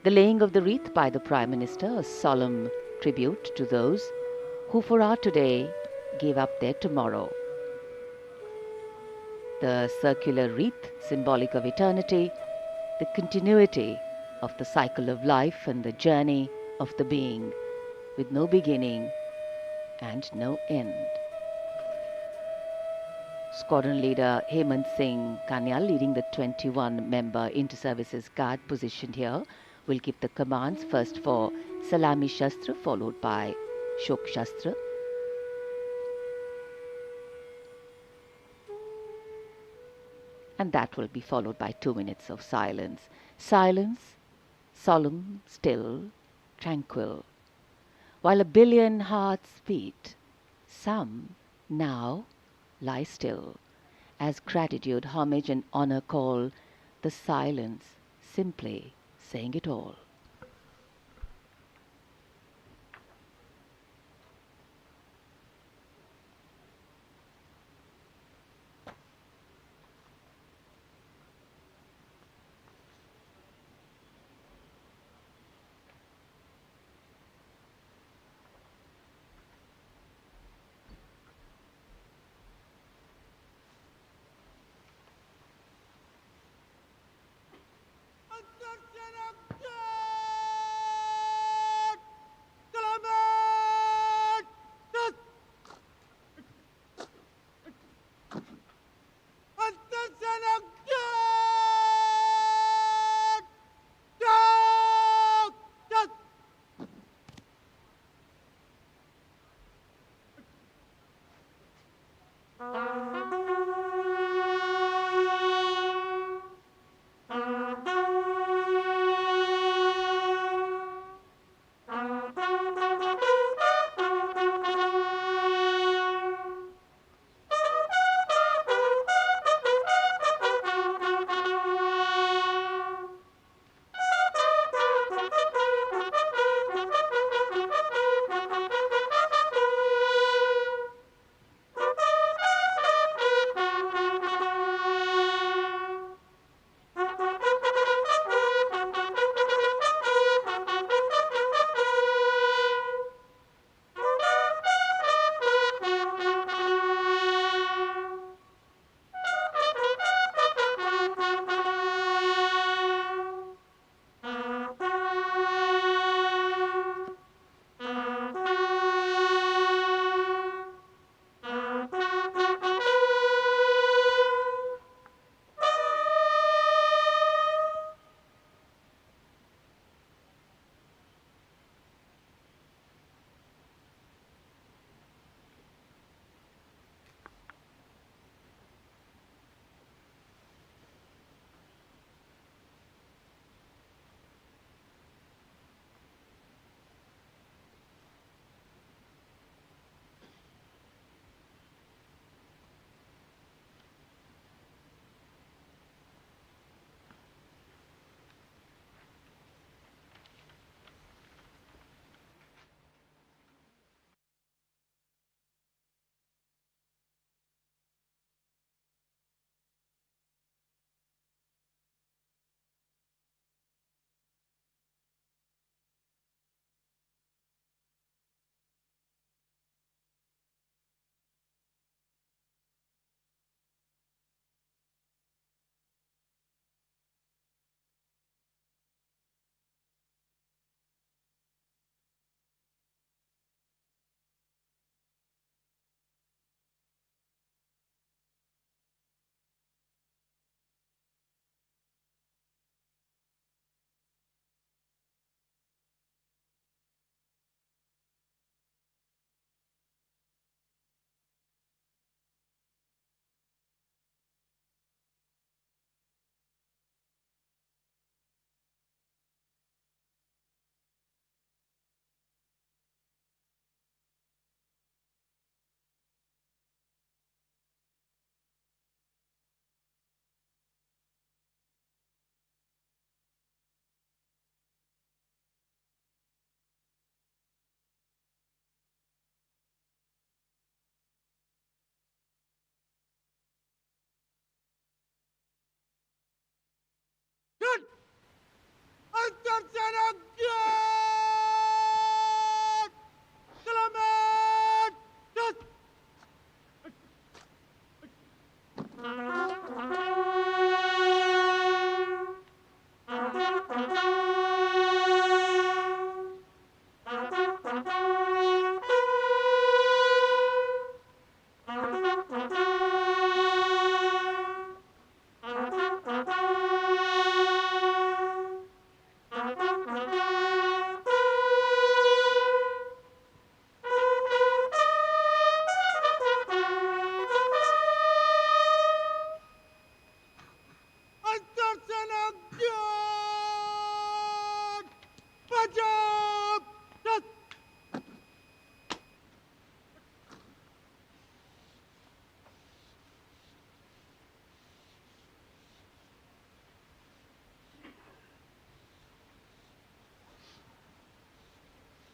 The laying of the wreath by the Prime Minister, a solemn tribute to those who for our today gave up their tomorrow. The circular wreath, symbolic of eternity, the continuity of the cycle of life and the journey of the being, with no beginning and no end. Squadron leader Hemant Singh Kanyal, leading the 21-member Inter-Services Guard positioned here, will give the commands first for Salami Shastra, followed by Shok Shastra. And that will be followed by 2 minutes of silence. Silence, solemn, still, tranquil. While a billion hearts beat, some now lie still, as gratitude, homage and honor call, the silence simply saying it all. Construction of God!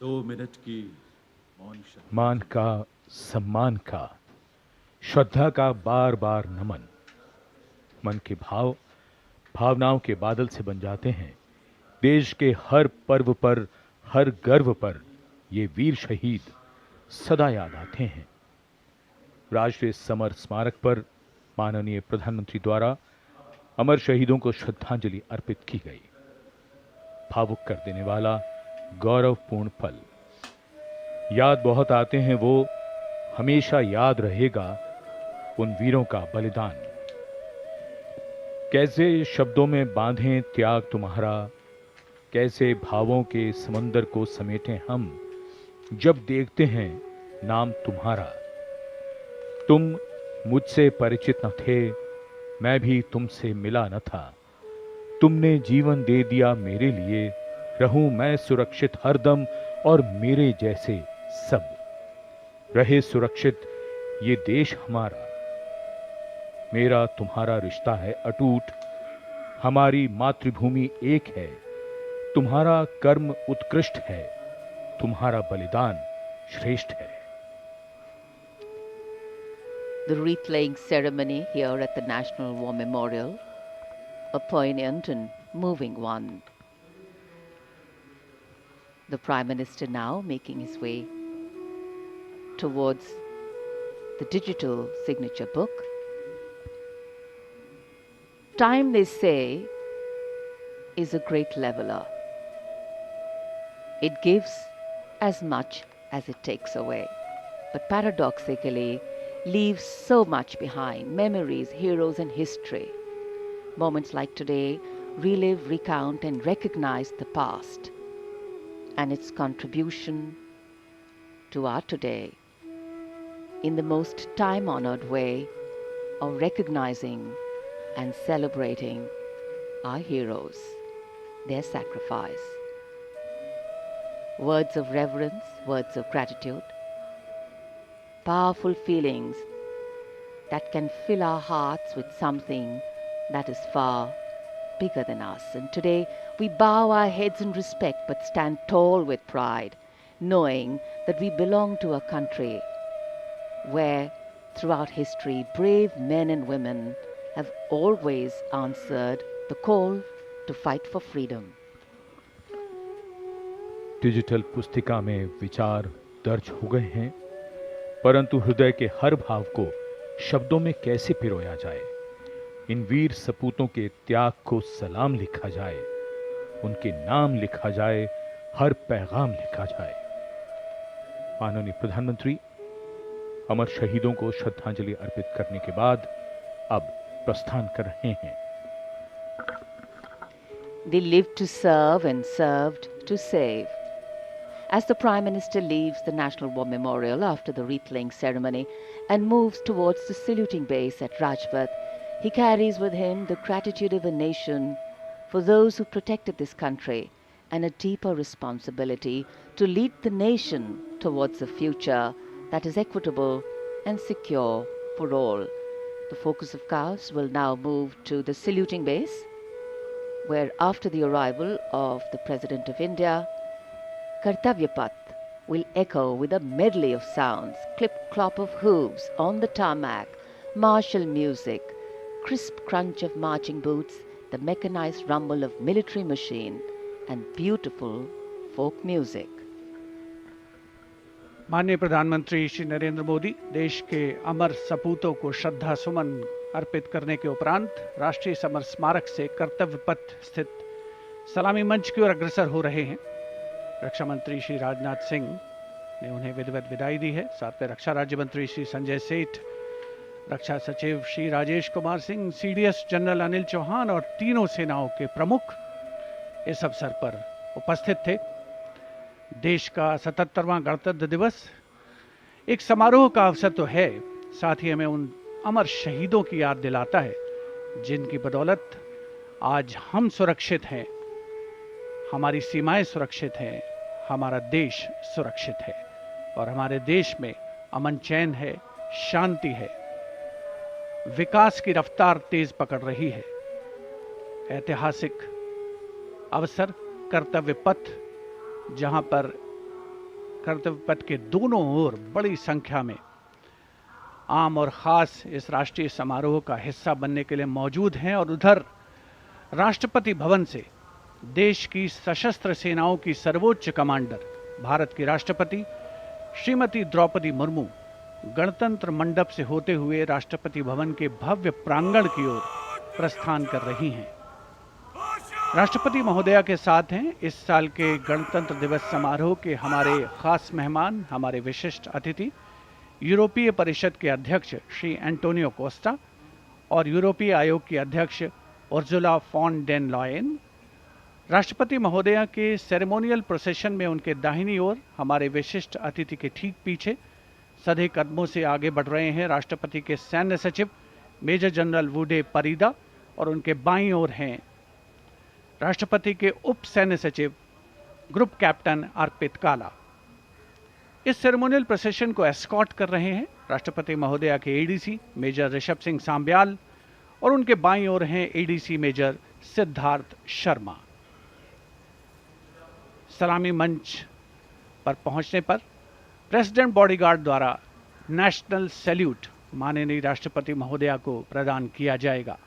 2 minute की मौन मान का, सम्मान का, श्रद्धा का बार बार नमन। मन के भाव भावनाओं के बादल से बन जाते हैं। देश के हर पर्व पर, हर गर्व पर ये वीर शहीद सदा याद आते हैं। राष्ट्रीय समर स्मारक पर माननीय प्रधानमंत्री द्वारा अमर शहीदों को श्रद्धांजलि अर्पित की गई। भावुक कर देने वाला गौरवपूर्ण पल। याद बहुत आते हैं वो, हमेशा याद रहेगा उन वीरों का बलिदान। कैसे शब्दों में बांधें त्याग तुम्हारा, कैसे भावों के समंदर को समेटें हम, जब देखते हैं नाम तुम्हारा। तुम मुझसे परिचित न थे, मैं भी तुमसे मिला न था। तुमने जीवन दे दिया मेरे लिए, रहूं मैं सुरक्षित हरदम और मेरे जैसे सब रहे सुरक्षित ये देश हमारा। मेरा तुम्हारा रिश्ता है अटूट, हमारी मातृभूमि एक है। तुम्हारा कर्म उत्कृष्ट है, तुम्हारा बलिदान श्रेष्ठ है। The wreath-laying ceremony here at the National War Memorial, a poignant and moving one. The Prime Minister now making his way towards the digital signature book. Time, they say, is a great leveler. It gives as much as it takes away, but paradoxically leaves so much behind: memories, heroes, and history. Moments like today relive, recount, and recognize the past and its contribution to our today in the most time-honored way of recognizing and celebrating our heroes, their sacrifice. Words of reverence, words of gratitude, powerful feelings that can fill our hearts with something that is far bigger than us. And today we bow our heads in respect but stand tall with pride, knowing that we belong to a country where throughout history brave men and women have always answered the call to fight for freedom. Digital पुस्तिका में विचार दर्ज हो गए हैं, परंतु हृदय के हर भाव को शब्दों में कैसे पिरोया जाए। इन वीर सपूतों के त्याग को सलाम लिखा जाए, उनके नाम लिखा जाए, हर पैगाम लिखा जाए। माननीय प्रधानमंत्री अमर शहीदों को श्रद्धांजलि अर्पित करने के बाद अब प्रस्थान कर रहे हैं। They lived to serve and served to save. As the Prime Minister leaves the National War Memorial after the wreath-laying ceremony and moves towards the saluting base at Rajpath, he carries with him the gratitude of a nation for those who protected this country and a deeper responsibility to lead the nation towards a future that is equitable and secure for all. The focus of course will now move to the saluting base, where after the arrival of the President of India, Kartavya Path will echo with a medley of sounds: clip-clop of hooves on the tarmac, martial music, crisp crunch of marching boots, the mechanized rumble of military machine, and beautiful folk music. माननीय प्रधानमंत्री श्री नरेंद्र मोदी देश के अमर सपूतों को श्रद्धा सुमन अर्पित करने के उपरांत राष्ट्रीय समर स्मारक से कर्तव्य पथ स्थित सलामी मंच की ओर अग्रसर हो रहे हैं। रक्षा मंत्री श्री राजनाथ सिंह ने उन्हें विधिवत विदाई दी है। साथ में रक्षा राज्य मंत्री श्री संजय सेठ, रक्षा सचिव श्री राजेश कुमार सिंह, सीडीएस जनरल अनिल चौहान और तीनों सेनाओं के प्रमुख इस अवसर पर उपस्थित थे। देश का 77वां गणतंत्र दिवस एक समारोह का अवसर तो है, साथ ही हमें उन अमर शहीदों की याद दिलाता है जिनकी बदौलत आज हम सुरक्षित हैं, हमारी सीमाएं सुरक्षित हैं, हमारा देश सुरक्षित है और हमारे देश में अमन चैन है, शांति है, विकास की रफ्तार तेज पकड़ रही है। ऐतिहासिक अवसर कर्तव्य पथ, जहां पर कर्तव्य पथ के दोनों ओर बड़ी संख्या में आम और खास इस राष्ट्रीय समारोह का हिस्सा बनने के लिए मौजूद हैं और उधर राष्ट्रपति भवन से देश की सशस्त्र सेनाओं की सर्वोच्च कमांडर भारत की राष्ट्रपति श्रीमती द्रौपदी मुर्मू गणतंत्र मंडप से होते हुए राष्ट्रपति भवन के भव्य प्रांगण की ओर प्रस्थान कर रही हैं। राष्ट्रपति महोदया के साथ हैं इस साल के गणतंत्र दिवस समारोह के हमारे खास मेहमान, हमारे विशिष्ट अतिथि यूरोपीय परिषद के अध्यक्ष श्री एंटोनियो कोस्टा और यूरोपीय आयोग की अध्यक्ष उर्जुला फॉन डेन लॉयन। राष्ट्रपति महोदया के सेरेमोनियल प्रोसेशन में उनके दाहिनी ओर हमारे विशिष्ट अतिथि के ठीक पीछे सधे कदमों से आगे बढ़ रहे हैं राष्ट्रपति के सैन्य सचिव मेजर जनरल वुडे परीदा और उनके बाईं ओर हैं राष्ट्रपति के उप सैन्य सचिव ग्रुप कैप्टन अर्पित काला। इस सेरेमोनियल प्रोसेशन को एस्कॉर्ट कर रहे हैं राष्ट्रपति महोदया के एडीसी मेजर ऋषभ सिंह सांब्याल और उनके बाईं ओर हैं एडीसी मेजर सिद्धार्थ शर्मा। सलामी मंच पर पहुंचने पर प्रेसिडेंट बॉडीगार्ड द्वारा नेशनल सैल्यूट माननीय राष्ट्रपति महोदया को प्रदान किया जाएगा।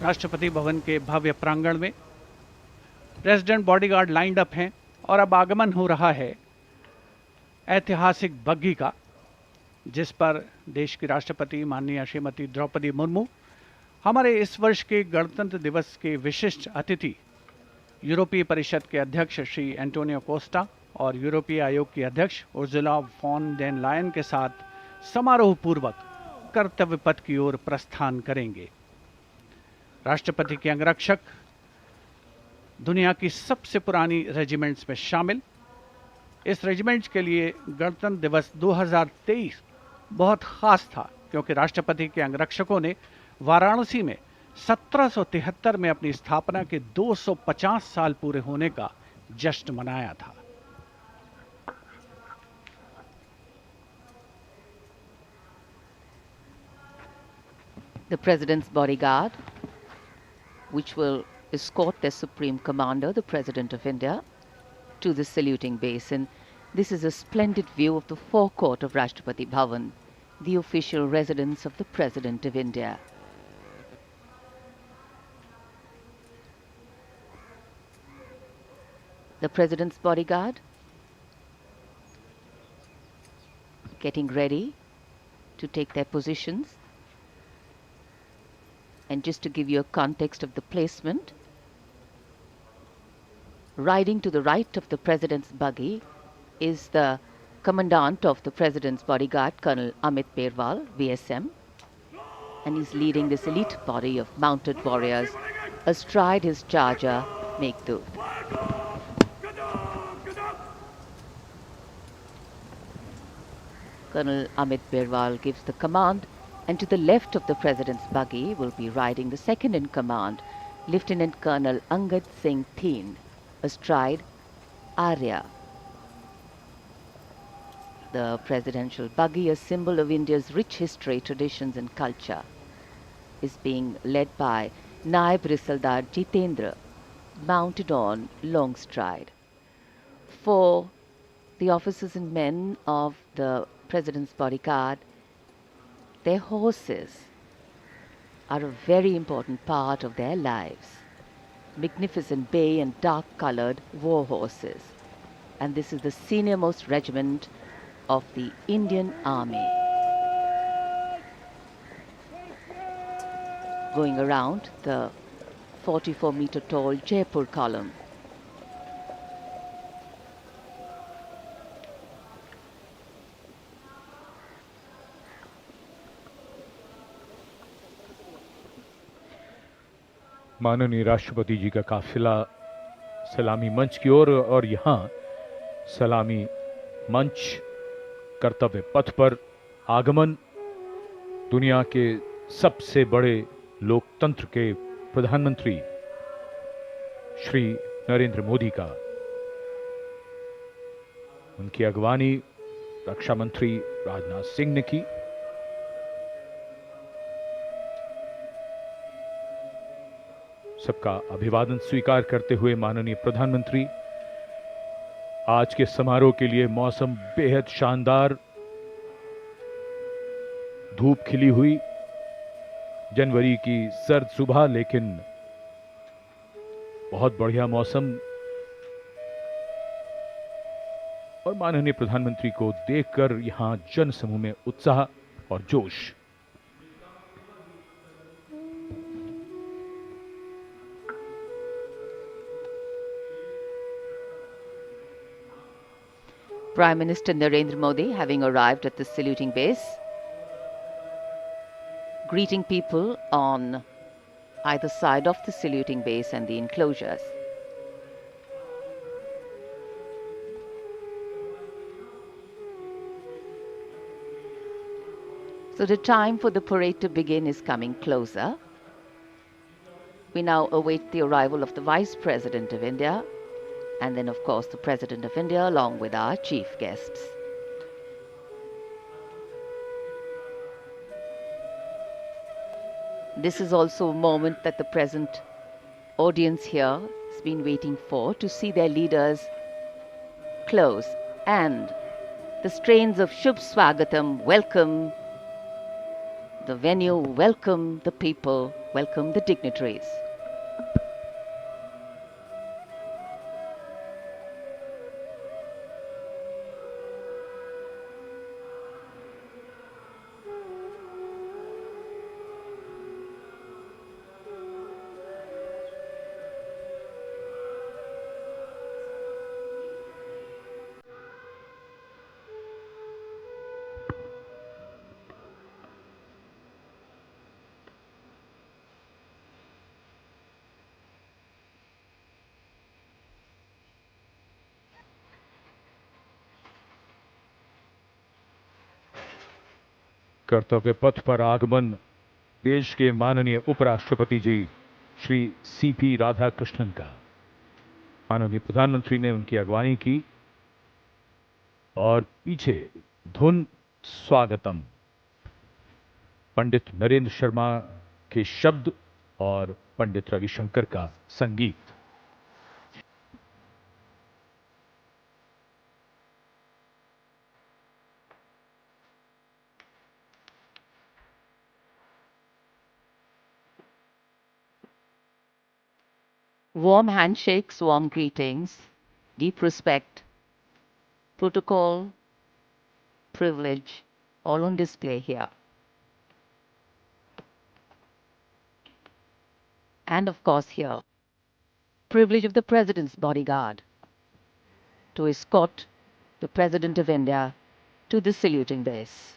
राष्ट्रपति भवन के भव्य प्रांगण में प्रेसिडेंट बॉडीगार्ड लाइंड अप हैं और अब आगमन हो रहा है ऐतिहासिक बग्घी का, जिस पर देश की राष्ट्रपति माननीय श्रीमती द्रौपदी मुर्मू, हमारे इस वर्ष के गणतंत्र दिवस के विशिष्ट अतिथि यूरोपीय परिषद के अध्यक्ष श्री एंटोनियो कोस्टा और यूरोपीय आयोग की अध्यक्ष उर्जुला फॉन डेन लायन के साथ समारोह पूर्वक कर्तव्य पथ की ओर प्रस्थान करेंगे। राष्ट्रपति के अंगरक्षक दुनिया की सबसे पुरानी रेजिमेंट्स में शामिल। इस रेजिमेंट्स के लिए गणतंत्र दिवस 2023 बहुत खास था क्योंकि राष्ट्रपति के अंगरक्षकों ने वाराणसी में 1773 में अपनी स्थापना के 250 साल पूरे होने का जश्न मनाया था। The President's bodyguard, which will escort the Supreme Commander, the President of India, to the saluting basin. This is a splendid view of the forecourt of Rashtrapati Bhavan, the official residence of the President of India. The President's bodyguard getting ready to take their positions. And just to give you a context of the placement, riding to the right of the President's buggy is the Commandant of the President's bodyguard, Colonel Amit Perwal, VSM, and he's leading this elite body of mounted warriors astride his charger, Meghdut. Colonel Amit Perwal gives the command, and to the left of the President's buggy will be riding the second in command, Lieutenant Colonel Angad Singh Thien, astride Arya. The presidential buggy, a symbol of India's rich history, traditions and culture, is being led by Naib Risaldar Jitendra, mounted on Longstride. For the officers and men of the President's bodyguard, their horses are a very important part of their lives. Magnificent bay and dark-colored war horses. And this is the senior-most regiment of the Indian Army. Going around the 44-meter tall Jaipur column. माननीय राष्ट्रपति जी का काफिला सलामी मंच की ओर और यहाँ सलामी मंच कर्तव्य पथ पर आगमन दुनिया के सबसे बड़े लोकतंत्र के प्रधानमंत्री श्री नरेंद्र मोदी का, उनकी अगवानी रक्षा मंत्री राजनाथ सिंह ने की। सबका अभिवादन स्वीकार करते हुए माननीय प्रधानमंत्री, आज के समारोह के लिए मौसम बेहद शानदार, धूप खिली हुई, जनवरी की सर्द सुबह, लेकिन बहुत बढ़िया मौसम। और माननीय प्रधानमंत्री को देखकर यहां जन समूह में उत्साह और जोश। Prime Minister Narendra Modi having arrived at the saluting base, greeting people on either side of the saluting base and the enclosures. So the time for the parade to begin is coming closer. We now await the arrival of the Vice President of India, and then, of course, the President of India along with our chief guests. This is also a moment that the present audience here has been waiting for, to see their leaders close, and the strains of Shubh Swagatam welcome the venue, welcome the people, welcome the dignitaries. कर्तव्य पथ पर आगमन देश के माननीय उपराष्ट्रपति जी Shri CP Radhakrishnan का। माननीय प्रधानमंत्री ने उनकी अगवानी की और पीछे धुन स्वागतम पंडित नरेंद्र शर्मा के शब्द और पंडित रविशंकर का संगीत। Warm handshakes, warm greetings, deep respect, protocol, privilege, all on display here. And of course here, privilege of the President's bodyguard to escort the President of India to the saluting base.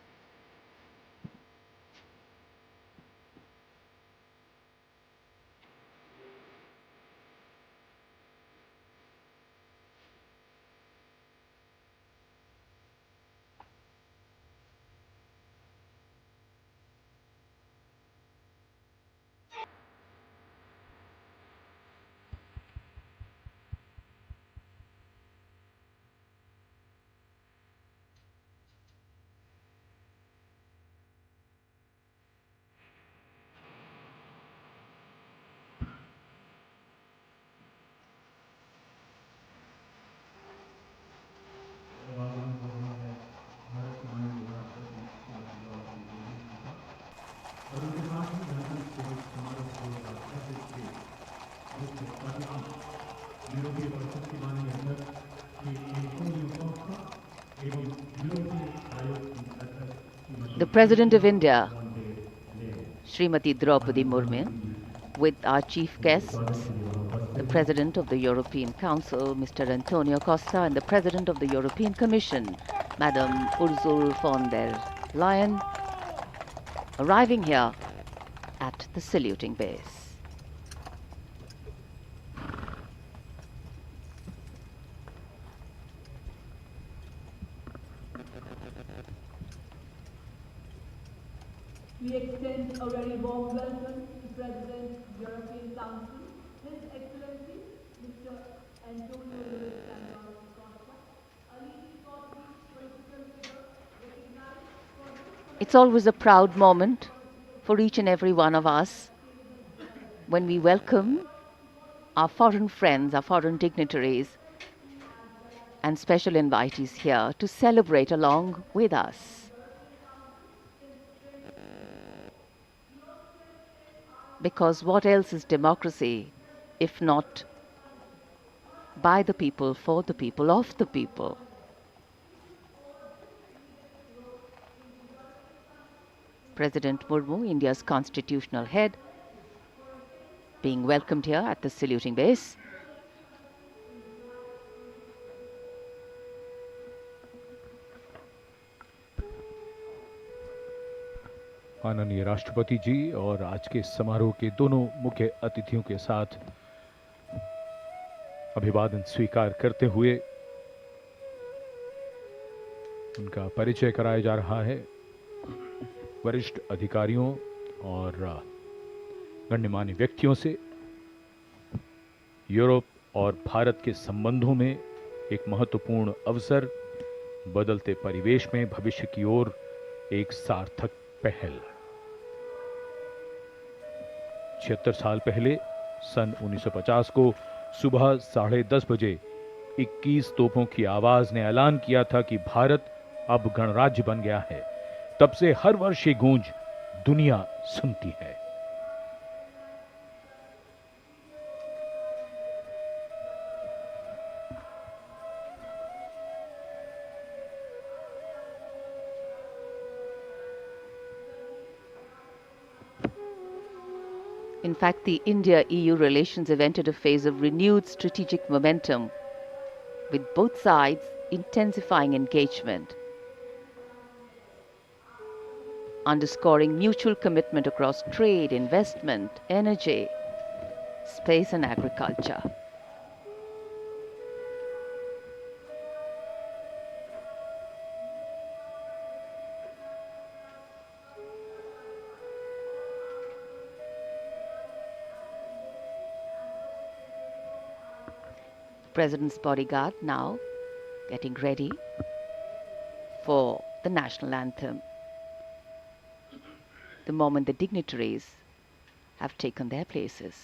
The President of India, Srimati Draupadi Murmu, with our chief guests, the President of the European Council, Mr. Antonio Costa, and the President of the European Commission, Madam Ursula von der Leyen, arriving here at the saluting base. We extend a very warm welcome to President European Council, His Excellency Mr. Antonio Luis Santos Costa, a leading Portuguese political figure recognized for It's always a proud moment for each and every one of us when we welcome our foreign friends, our foreign dignitaries, and special invitees here to celebrate along with us. Because what else is democracy if not by the people, for the people, of the people? President Murmu, India's constitutional head, being welcomed here at the saluting base. माननीय राष्ट्रपति जी और आज के समारोह के दोनों मुख्य अतिथियों के साथ अभिवादन स्वीकार करते हुए उनका परिचय कराया जा रहा है वरिष्ठ अधिकारियों और गण्यमान्य व्यक्तियों से। यूरोप और भारत के संबंधों में एक महत्वपूर्ण अवसर, बदलते परिवेश में भविष्य की ओर एक सार्थक पहल। 76 साल पहले सन 1950 को सुबह 10:30 बजे 21 तोपों की आवाज ने ऐलान किया था कि भारत अब गणराज्य बन गया है। तब से हर वर्ष ये गूंज दुनिया सुनती है। In fact, the India-EU relations have entered a phase of renewed strategic momentum, with both sides intensifying engagement, underscoring mutual commitment across trade, investment, energy, space and agriculture. President's bodyguard now getting ready for the national anthem. The moment the dignitaries have taken their places.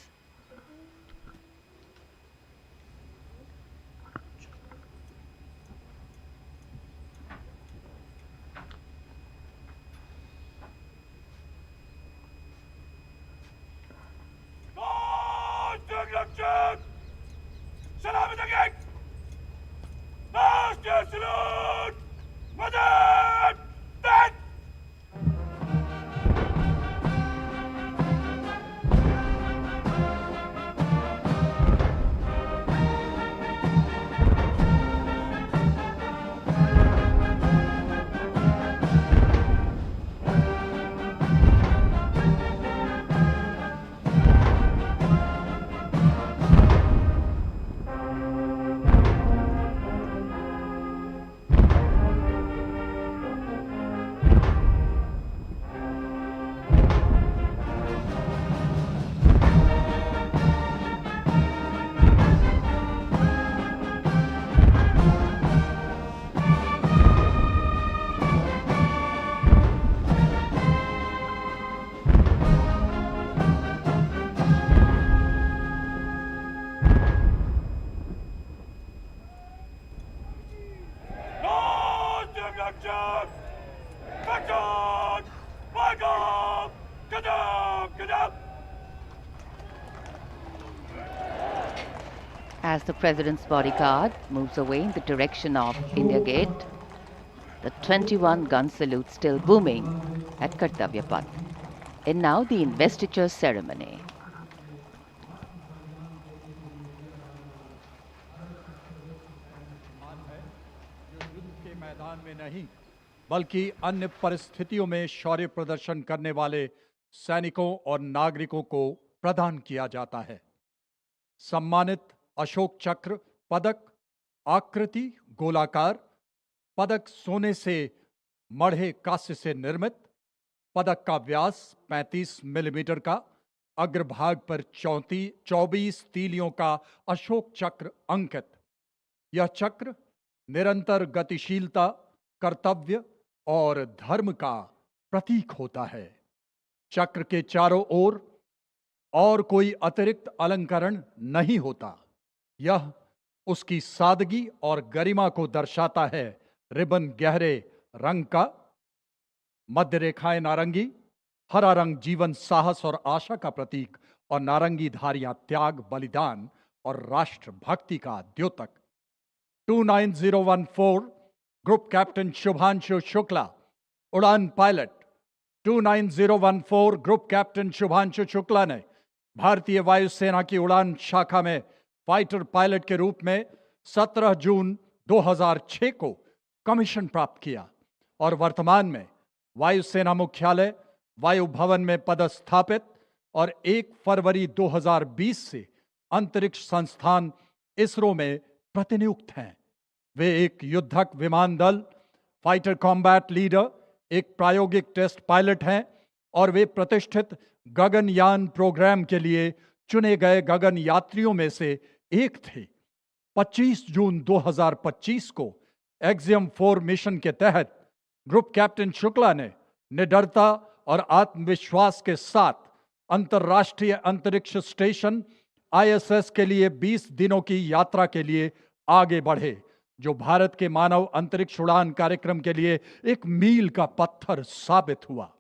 As the President's bodyguard moves away in the direction of India Gate, the 21-gun salute still booming at Kartavya Path. And now the investiture ceremony. के मैदान में नहीं बल्कि अन्य परिस्थितियों में शौर्य प्रदर्शन करने वाले सैनिकों और नागरिकों को प्रदान किया जाता है। सम्मानित अशोक चक्र पदक आकृति गोलाकार, पदक सोने से मढ़े कांस्य से निर्मित, पदक का व्यास 35 मिलीमीटर का, अग्रभाग पर 24 तीलियों का अशोक चक्र अंकित। यह चक्र निरंतर गतिशीलता, कर्तव्य और धर्म का प्रतीक होता है। चक्र के चारों ओर और कोई अतिरिक्त अलंकरण नहीं होता। यह उसकी सादगी और गरिमा को दर्शाता है। रिबन गहरे रंग का, मध्य रेखाएं नारंगी, हरा रंग जीवन, साहस और आशा का प्रतीक और नारंगी धारियां त्याग, बलिदान और राष्ट्र भक्ति का द्योतक। 29014 ग्रुप कैप्टन शुभांशु शुक्ला, उड़ान pilot. 29014 group captain Shubhanshu Shukla ने भारतीय वायुसेना की उड़ान शाखा में फाइटर पायलट के रूप में 17 जून 2006 को कमीशन प्राप्त किया और वर्तमान में वायुसेना मुख्यालय वायु भवन में पदस्थापित और 1 फरवरी 2020 से अंतरिक्ष संस्थान इसरो में प्रतिनियुक्त हैं। वे एक युद्धक विमान दल, फाइटर कॉम्बैट लीडर, एक प्रायोगिक टेस्ट पायलट हैं और वे प्रतिष्ठित गगनयान प्रोग्राम के लिए चुने गए गगन यात्रियों में से एक थे। 25 जून 2025 को एक्सियम 4 मिशन के तहत ग्रुप कैप्टन शुक्ला ने निडरता और आत्मविश्वास के साथ अंतर्राष्ट्रीय अंतरिक्ष स्टेशन ISS के लिए 20 दिनों की यात्रा के लिए आगे बढ़े, जो भारत के मानव अंतरिक्ष उड़ान कार्यक्रम के लिए एक मील का पत्थर साबित हुआ।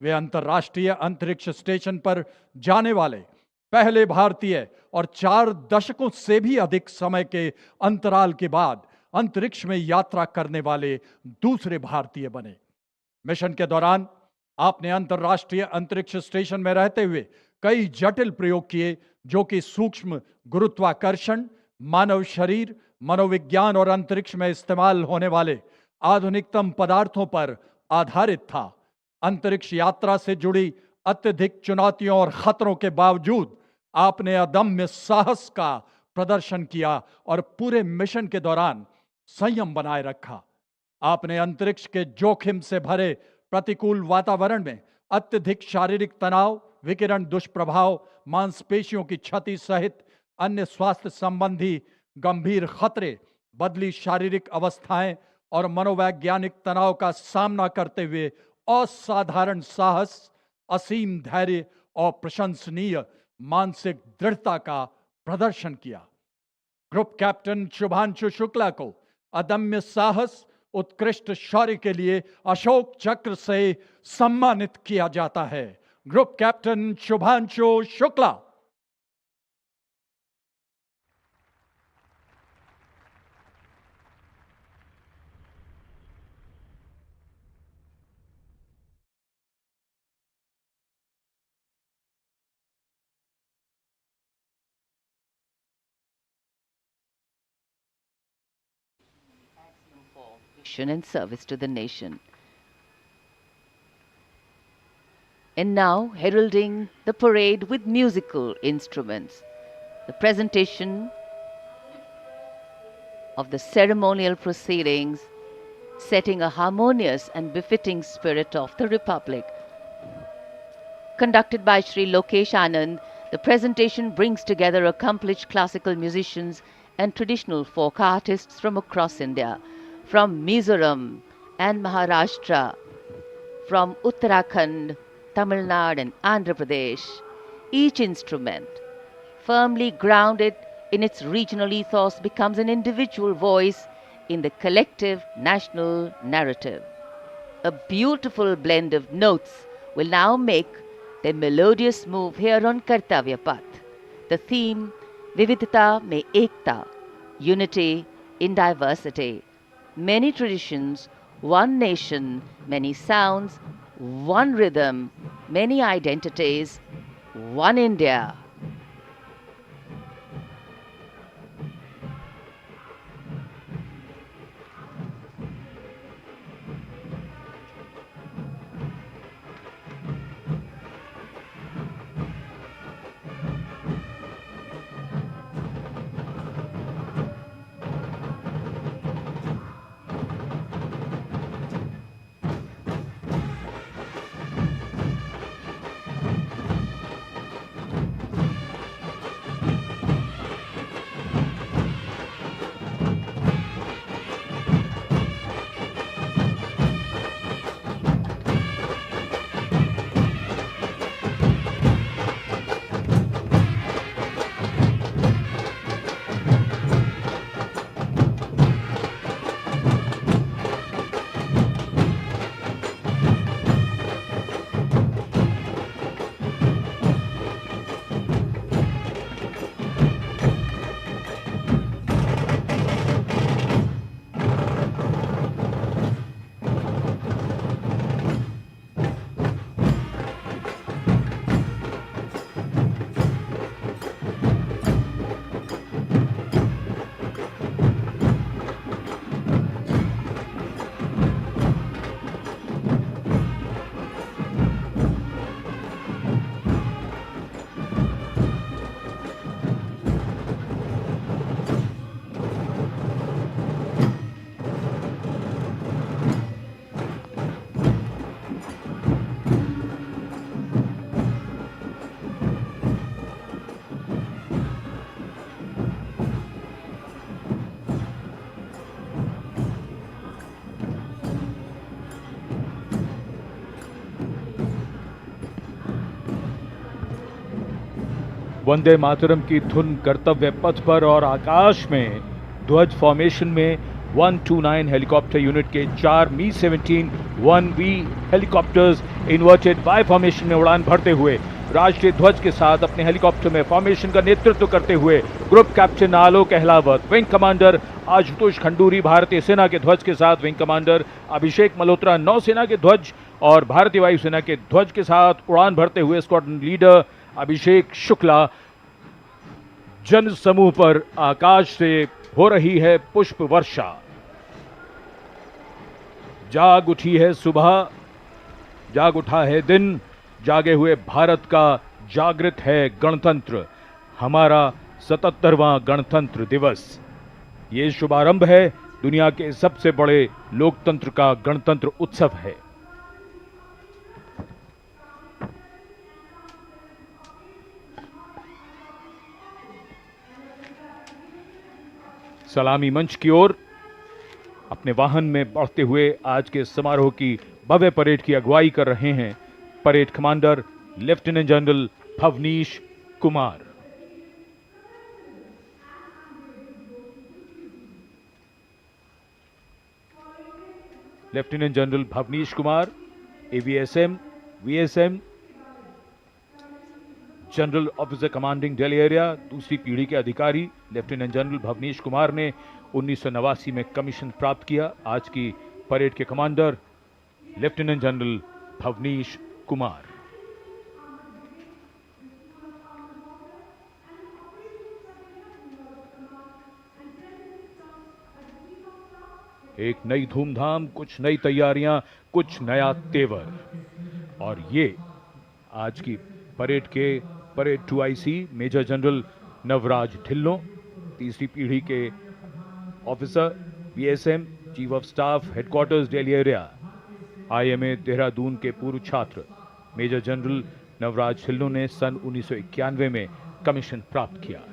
वे अंतर्राष्ट्रीय अंतरिक्ष स्टेशन पर जाने वाले पहले भारतीय और 4 दशकों से भी अधिक समय के अंतराल के बाद अंतरिक्ष में यात्रा करने वाले दूसरे भारतीय बने। मिशन के दौरान आपने अंतर्राष्ट्रीय अंतरिक्ष स्टेशन में रहते हुए कई जटिल प्रयोग किए, जो कि सूक्ष्म गुरुत्वाकर्षण, मानव शरीर, मनोविज्ञान और अंतरिक्ष में इस्तेमाल होने वाले आधुनिकतम पदार्थों पर आधारित था। अंतरिक्ष यात्रा से जुड़ी अत्यधिक चुनौतियों और खतरों के बावजूद आपने अदम्य साहस का प्रदर्शन किया और पूरे मिशन के दौरान संयम बनाए रखा। आपने अंतरिक्ष के जोखिम से भरे प्रतिकूल वातावरण में अत्यधिक शारीरिक तनाव, विकिरण दुष्प्रभाव, मांसपेशियों की क्षति सहित अन्य स्वास्थ्य संबंधी गंभीर खतरे, बदली शारीरिक अवस्थाएं और मनोवैज्ञानिक तनाव का सामना करते हुए असाधारण साहस, असीम धैर्य और प्रशंसनीय मानसिक दृढ़ता का प्रदर्शन किया। ग्रुप कैप्टन शुभांशु शुक्ला को अदम्य साहस, उत्कृष्ट शौर्य के लिए अशोक चक्र से सम्मानित किया जाता है। Group captain Shubhanshu Shukla. And service to the nation. And now, heralding the parade with musical instruments, the presentation of the ceremonial proceedings, setting a harmonious and befitting spirit of the Republic. Conducted by Sri Lokesh Anand, the presentation brings together accomplished classical musicians and traditional folk artists from across India, from Mizoram and Maharashtra, from Uttarakhand, Tamil Nadu and Andhra Pradesh. Each instrument, firmly grounded in its regional ethos, becomes an individual voice in the collective national narrative. A beautiful blend of notes will now make their melodious move here on Kartavya Path. The theme विविधता में एकता, unity in diversity, many traditions, one nation, many sounds, one rhythm, many identities, one India. Vande Mataram की धुन कर्तव्य पथ पर और आकाश में ध्वज फॉर्मेशन में 129 हेलीकॉप्टर यूनिट के 4 मी-17 1V helicopters inverted Y formation में उड़ान भरते हुए राष्ट्रीय ध्वज के साथ अपने हेलीकॉप्टर में फॉर्मेशन का नेतृत्व करते हुए ग्रुप कैप्टन आलोक अहलावत, विंग कमांडर आशुतोष खंडूरी भारतीय सेना के ध्वज के साथ, विंग कमांडर अभिषेक मल्होत्रा नौसेना के ध्वज और भारतीय वायुसेना के ध्वज के साथ उड़ान भरते हुए स्क्वाड्रन लीडर अभिषेक शुक्ला जन समूह पर आकाश से हो रही है पुष्प वर्षा। जाग उठी है सुबह, जाग उठा है दिन, जागे हुए भारत का जागृत है गणतंत्र, हमारा 77वां गणतंत्र दिवस। ये शुभारंभ है दुनिया के सबसे बड़े लोकतंत्र का गणतंत्र उत्सव है। सलामी मंच की ओर अपने वाहन में बढ़ते हुए आज के समारोह की भव्य परेड की अगुवाई कर रहे हैं parade commander lieutenant general Bhavnish Kumar. Lieutenant general Bhavnish Kumar AVSM, VSM, general officer commanding Delhi area, दूसरी पीढ़ी के अधिकारी लेफ्टिनेंट जनरल भवनीश कुमार ने 1989 में कमीशन प्राप्त किया। आज की परेड के commander lieutenant general Bhavnish Kumar. एक नई धूमधाम, कुछ नई तैयारियां, कुछ नया तेवर, और ये आज की परेड के parade 2IC major general Navraj Dhillon, तीसरी पीढ़ी के officer BSM, chief of staff headquarters Delhi area, IMA Dehradun के पूर्व छात्र मेजर जनरल नवराज ढिल्लों ने सन 1991 में कमीशन प्राप्त किया।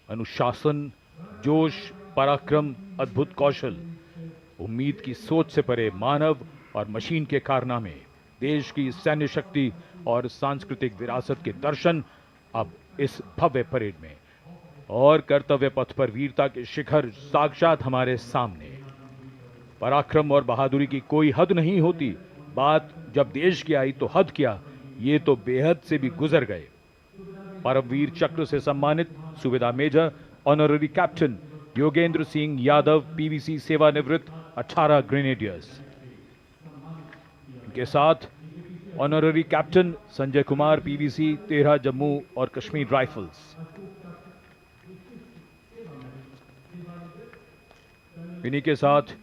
अनुशासन, जोश, पराक्रम, अद्भुत कौशल, उम्मीद की सोच से परे मानव और मशीन के कारनामे, देश की सैन्य शक्ति और सांस्कृतिक विरासत के दर्शन अब इस भव्य परेड में। और कर्तव्य पथ पर वीरता के शिखर साक्षात हमारे सामने। पराक्रम और बहादुरी की कोई हद नहीं होती। बात जब देश की आई तो हद क्या, ये तो बेहद से भी गुजर गए। परमवीर चक्र से सम्मानित सूबेदार major honorary captain Yogendra Singh Yadav PVC सेवानिवृत्त 18 ग्रेनेडियर्स। इनके साथ honorary captain Sanjay Kumar PVC 13 Jammu और कश्मीर राइफल्स। इन्हीं के साथ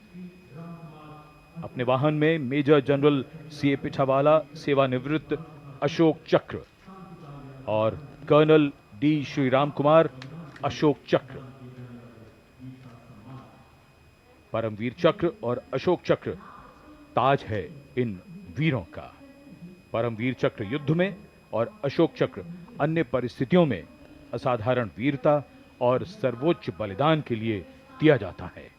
अपने वाहन में मेजर जनरल सीए पिठावाला सेवानिवृत्त अशोक चक्र और कर्नल डी श्रीराम कुमार अशोक चक्र। परमवीर चक्र और अशोक चक्र ताज है इन वीरों का। परमवीर चक्र युद्ध में और अशोक चक्र अन्य परिस्थितियों में असाधारण वीरता और सर्वोच्च बलिदान के लिए दिया जाता है।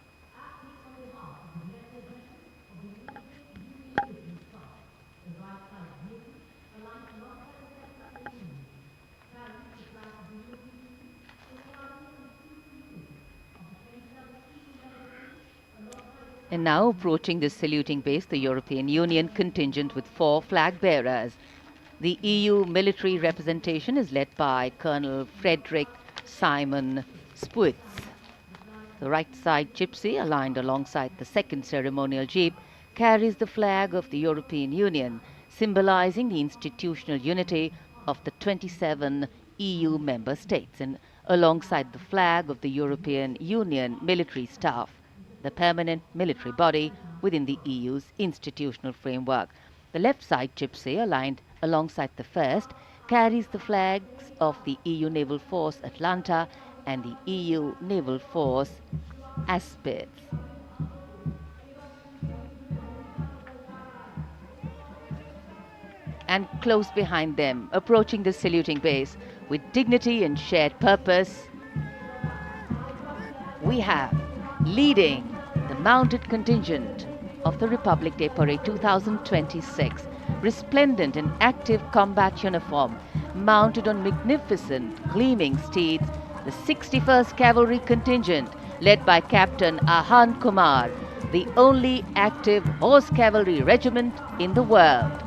And now approaching the saluting base, the European Union contingent with 4 flag bearers. The EU military representation is led by Colonel Frederick Simon Spuitz. The right side gypsy, aligned alongside the second ceremonial jeep, carries the flag of the European Union, symbolizing the institutional unity of the 27 EU member states, and alongside the flag of the European Union military staff, the permanent military body within the EU's institutional framework. The left side gypsy, aligned alongside the first, carries the flags of the EU Naval Force Atlanta and the EU Naval Force Aspis. And close behind them, approaching the saluting base with dignity and shared purpose, we have leading the mounted contingent of the Republic Day Parade 2026, resplendent in active combat uniform, mounted on magnificent gleaming steeds, the 61st Cavalry Contingent, led by Captain Ahan Kumar, the only active horse cavalry regiment in the world.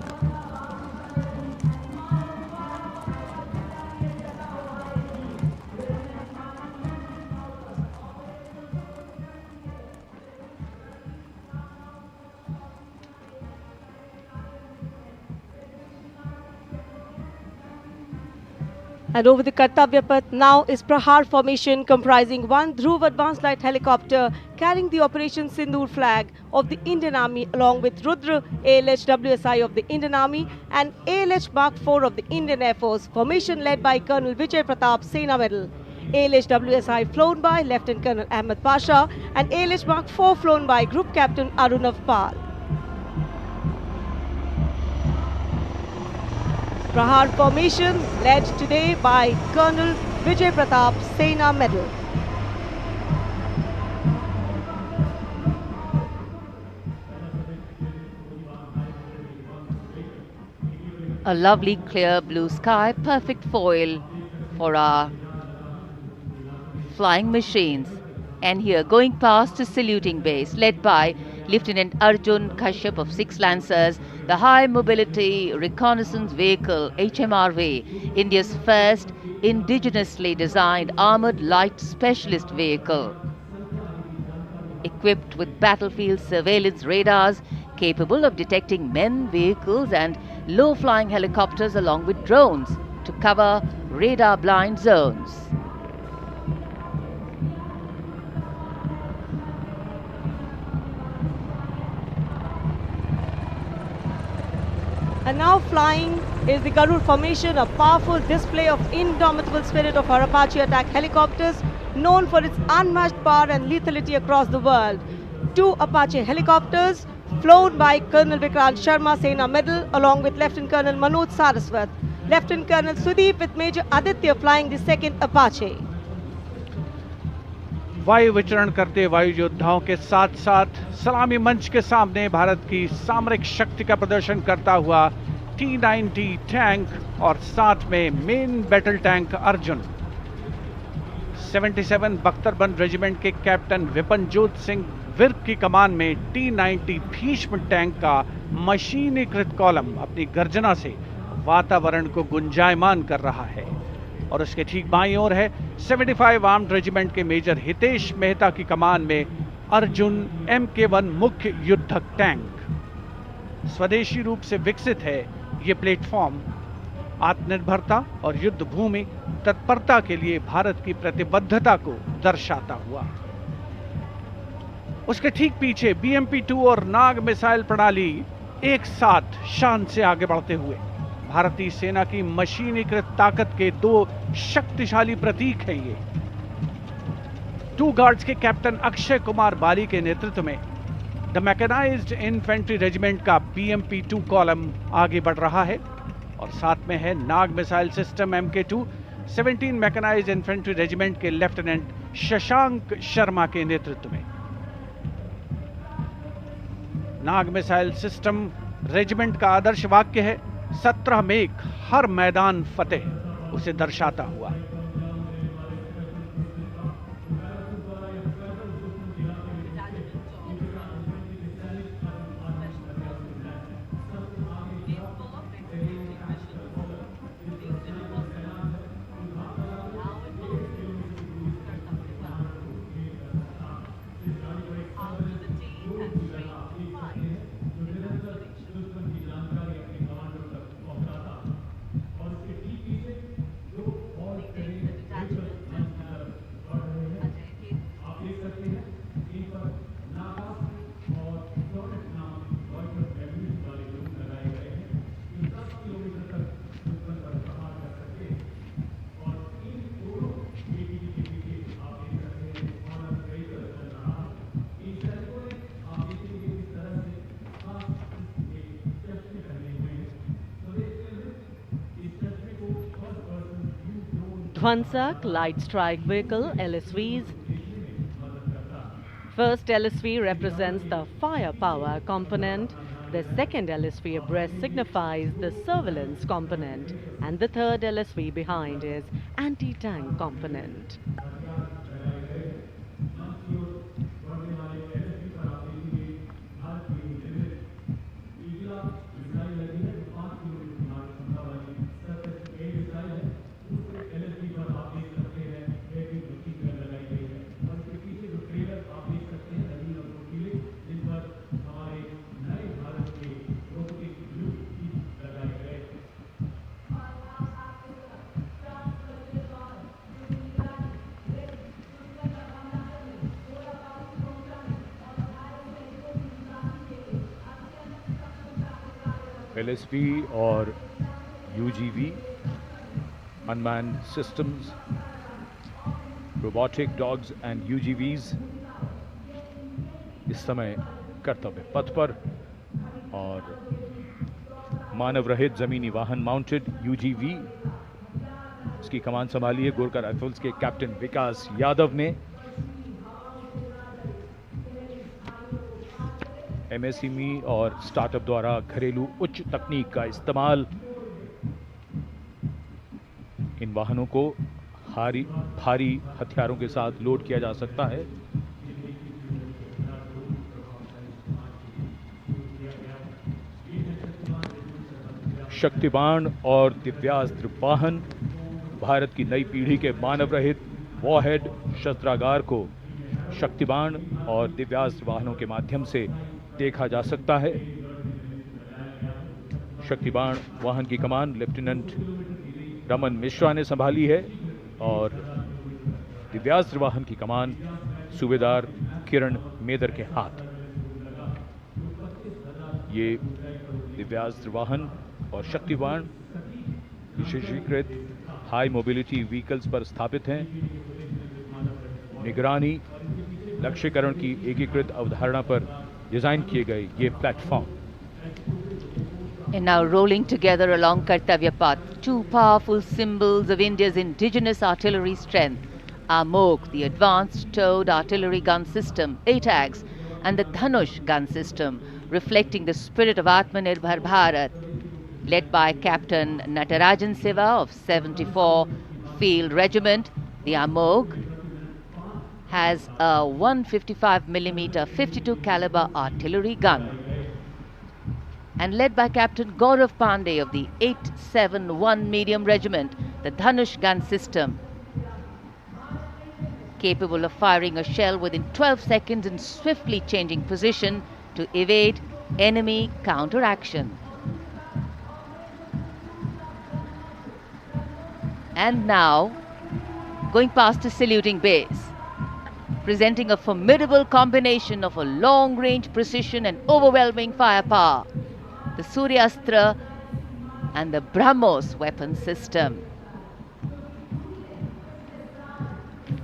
And over the Kartavya Path now is Prahar formation comprising one Dhruv advanced light helicopter carrying the Operation Sindoor flag of the Indian Army along with Rudra ALH WSI of the Indian Army and ALH Mark IV of the Indian Air Force. Formation led by Colonel Vijay Pratap Sena Medal. ALH WSI flown by Lieutenant Colonel Ahmed Pasha and ALH Mark IV flown by Group Captain Arunav Pal. Prahar formation led today by Colonel Vijay Pratap Sena Medal. A lovely clear blue sky, perfect foil for our flying machines. And here going past the saluting base, led by Lieutenant Arjun Kashyap of 6 Lancers, the High Mobility Reconnaissance Vehicle HMRV, India's first indigenously designed armoured light specialist vehicle. Equipped with battlefield surveillance radars, capable of detecting men, vehicles and low-flying helicopters along with drones to cover radar-blind zones. And now flying is the Garud formation, a powerful display of indomitable spirit of our Apache attack helicopters, known for its unmatched power and lethality across the world. 2 Apache helicopters flown by Colonel Vikrant Sharma Sena Medal along with Lieutenant Colonel Manoj Saraswat. Lieutenant Colonel Sudeep with Major Aditya flying the 2nd Apache. वायु विचरण करते वायु योद्धाओं के साथ साथ सलामी मंच के सामने भारत की सामरिक शक्ति का प्रदर्शन करता हुआ T-90 टैंक और साथ में मेन बैटल टैंक अर्जुन। 77 बख्तरबंद रेजिमेंट के कैप्टन विपनजोत सिंह विर्क की कमान में T-90 भीष्म टैंक का मशीनीकृत कॉलम अपनी गर्जना से वातावरण को गुंजायमान कर रहा है। और उसके ठीक बाईं ओर है 75 आर्म्ड रेजिमेंट के मेजर हितेश मेहता की कमान में अर्जुन MK1 मुख्य युद्धक टैंक। स्वदेशी रूप से विकसित है ये प्लेटफॉर्म आत्मनिर्भरता और युद्ध भूमि तत्परता के लिए भारत की प्रतिबद्धता को दर्शाता हुआ। उसके ठीक पीछे BMP-2 और नाग मिसाइल प्रणाली एक साथ शान से आगे बढ़ते हुए भारतीय सेना की मशीनीकृत ताकत के दो शक्तिशाली प्रतीक हैं ये। टू गार्ड्स के कैप्टन अक्षय कुमार बाली के नेतृत्व में द मैकेनाइज्ड इन्फेंट्री रेजिमेंट का BMP-2 कॉलम आगे बढ़ रहा है और साथ में है Nag missile system MK2 17 mechanised infantry regiment के लेफ्टिनेंट शशांक शर्मा के नेतृत्व में। नाग मिसाइल सिस्टम रेजिमेंट का आदर्श वाक्य है 17 मेघ हर मैदान फतेह, उसे दर्शाता हुआ। Dwansak Light Strike Vehicle LSVs. First LSV represents the firepower component, the second LSV abreast signifies the surveillance component, and the third LSV behind is anti-tank component. LSV और UGV, unmanned systems, robotic dogs and UGVs इस समय कर्तव्य पथ पर, और मानव रहित जमीनी वाहन माउंटेड UGV इसकी कमान संभाली है गोरखा राइफल्स के कैप्टन विकास यादव ने। MSME और स्टार्टअप द्वारा घरेलू उच्च तकनीक का इस्तेमाल इन वाहनों को भारी हथियारों के साथ लोड किया जा सकता है। शक्तिबाण और दिव्यास्त्र वाहन भारत की नई पीढ़ी के मानव रहित वॉरहेड शस्त्रागार को शक्तिबाण और दिव्यास्त्र वाहनों के माध्यम से देखा जा सकता है। शक्तिबाण वाहन की कमान लेफ्टिनेंट रमन मिश्रा ने संभाली है और दिव्यास्त्र वाहन की कमान सूबेदार किरण मेदर के हाथ। ये दिव्यास्त्र वाहन और शक्तिबाण विशेषीकृत हाई मोबिलिटी व्हीकल्स पर स्थापित हैं। निगरानी लक्ष्यकरण की एकीकृत अवधारणा पर डिजाइन किए गए ये platform. And now rolling together along Kartavya Path, two powerful symbols of India's indigenous artillery strength are MOG, the Advanced Towed Artillery Gun System, ATAGS, and the Dhanush gun system, reflecting the spirit of Atmanirbhar Bharat, led by Captain Natarajan Siva of 74 Field Regiment. The AMOG has a 155mm 52 caliber artillery gun, and led by Captain Gaurav Pandey of the 871 Medium Regiment, the Dhanush gun system, capable of firing a shell within 12 seconds and swiftly changing position to evade enemy counteraction. And now, going past a saluting base, presenting a formidable combination of a long-range precision and overwhelming firepower, the Suryastra and the BrahMos weapon system.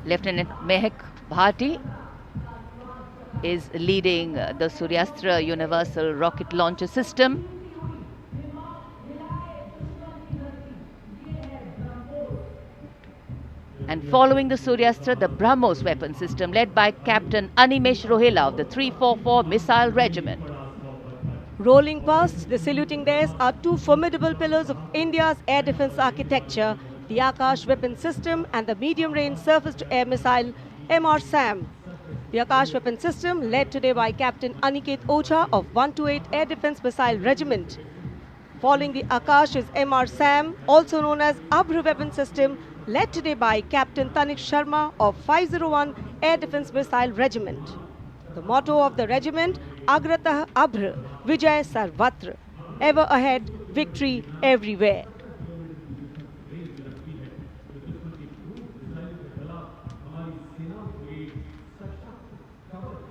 Lieutenant Mehak Bhati is leading the Suryastra Universal Rocket Launcher System. And following the Suryastra, the BrahMos weapon system led by Captain Animesh Rohela of the 344 Missile Regiment. Rolling past the saluting days are two formidable pillars of India's air defense architecture, the Akash weapon system and the medium-range surface-to-air missile MR-SAM. The Akash weapon system led today by Captain Aniket Ocha of 128 Air Defense Missile Regiment. Following the Akash is MR-SAM, also known as Abhr weapon system, led today by Captain Tanik Sharma of 501 Air Defense Missile Regiment. The motto of the regiment, Agratah Abhr, Vijay Sarvatra, ever ahead, victory everywhere.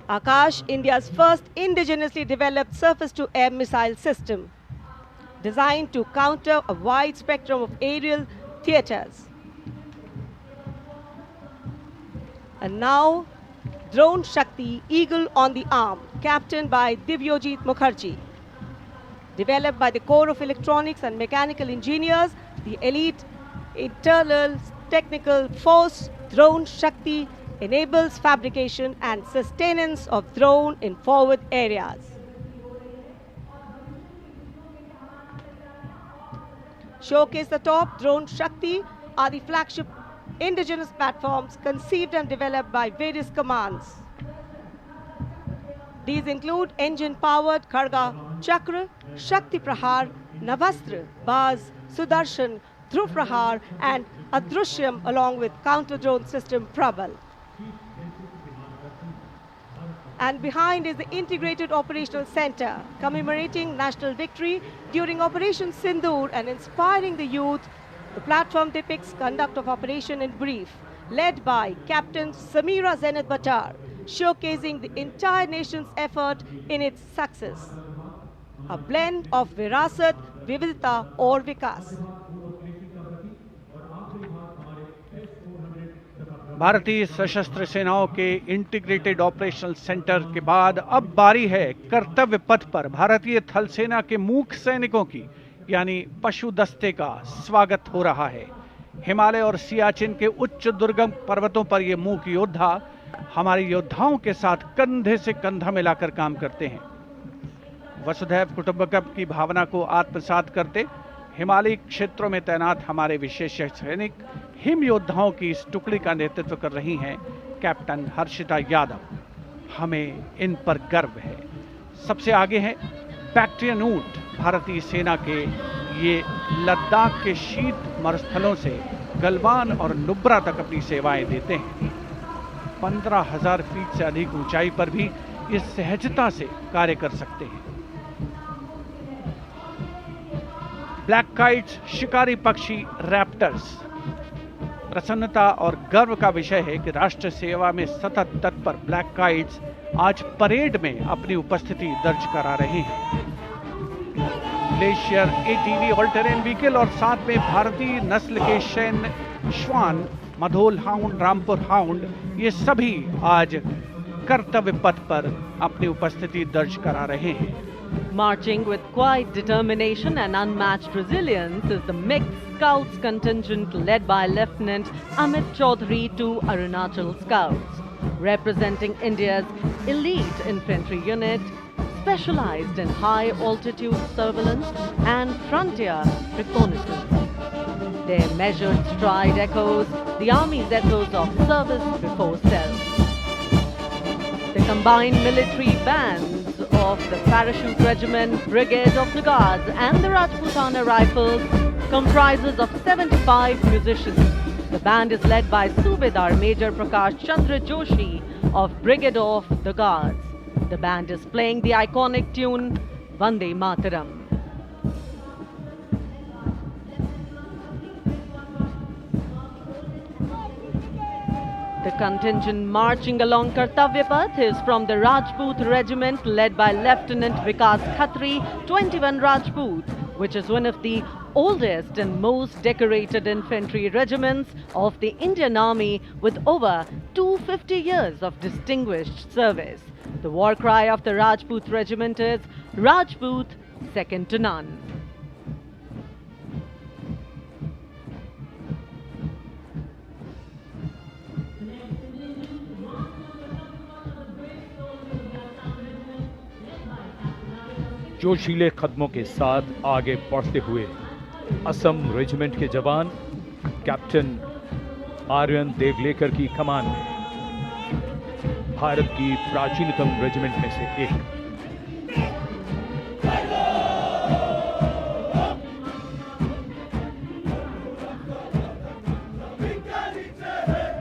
Akash, India's first indigenously developed surface-to-air missile system, designed to counter a wide spectrum of aerial theatres. And now, Drone Shakti Eagle on the Arm, captained by Divyojit Mukherjee. Developed by the Corps of Electronics and Mechanical Engineers, the elite internal technical force, Drone Shakti enables fabrication and sustenance of drone in forward areas. Showcase the top, Drone Shakti are the flagship indigenous platforms conceived and developed by various commands. These include engine-powered Kharga Chakra, Shakti Prahar, Navastra, Baz, Sudarshan, Dhruv Prahar and Adrushyam along with counter-drone system Prabal. And behind is the Integrated Operational Center, commemorating national victory during Operation Sindoor and inspiring the youth. The platform depicts conduct of operation in brief, led by Captain Samira Zenat Batar, showcasing the entire nation's effort in its success. A blend of Virasat, Vividita or Vikas. भारतीय सशस्त्र सेनाओं के integrated operational centre के बाद अब बारी है कर्तव्य पथ पर भारतीय थल सेना के मूक सैनिकों की, यानी पशु दस्ते का स्वागत हो रहा है। हिमालय और सियाचिन के उच्च दुर्गम पर्वतों पर ये मूक योद्धा हमारे योद्धाओं के साथ कंधे से कंधा मिलाकर काम करते हैं। वसुधैव कुटुंबकम की भावना को आत्मसात करते हिमालयी क्षेत्रों में तैनात हमारे विशेष सैनिक हिम योद्धाओं की इस टुकड़ी का नेतृत्व कर रही हैं कैप्टन हर्षिता यादव। हमें इन पर गर्व है। सबसे आगे हैं बैक्ट्रियन ऊंट, भारतीय सेना के ये लद्दाख के शीत मरुस्थलों से गलवान और नुब्रा तक अपनी सेवाएं देते हैं। 15,000 फीट से अधिक ऊंचाई पर भी ये सहजता से कार्य कर सकते हैं। ब्लैक काइट्स, शिकारी पक्षी रैप्टर्स। प्रसन्नता और गर्व का विषय है कि राष्ट्र सेवा में सतत तत्पर ब्लैक काइट्स आज परेड में अपनी उपस्थिति दर्ज करा रहे हैं। Glacier ATV all terrain vehicle और साथ में भारतीय नस्ल के सैन्य श्वान, मधोल हाउंड, रामपुर हाउंड, ये सभी आज कर्तव्य पथ पर अपनी उपस्थिति दर्ज करा रहे हैं। Marching with quiet determination and unmatched resilience is the mixed Scouts contingent led by Lieutenant Amit Chaudhary to Arunachal Scouts, representing India's elite infantry unit, specialized in high-altitude surveillance and frontier reconnaissance. Their measured stride echoes the Army's ethos of service before self. combined military bands of the Parachute Regiment, Brigade of the Guards and the Rajputana Rifles comprises of 75 musicians. The band is led by Subedar Major Prakash Chandra Joshi of Brigade of the Guards. The band is playing the iconic tune Vande Mataram. The contingent marching along Kartavya Path is from the Rajput Regiment led by Lieutenant Vikas Khatri, 21 Rajput, which is one of the oldest and most decorated infantry regiments of the Indian Army with over 250 years of distinguished service. The war cry of the Rajput Regiment is Rajput, second to none. जोशीले कदमों के साथ आगे बढ़ते हुए Assam regiment के जवान captain Aryan Devlekar की कमान में, भारत की प्राचीनतम रेजिमेंट में से एक।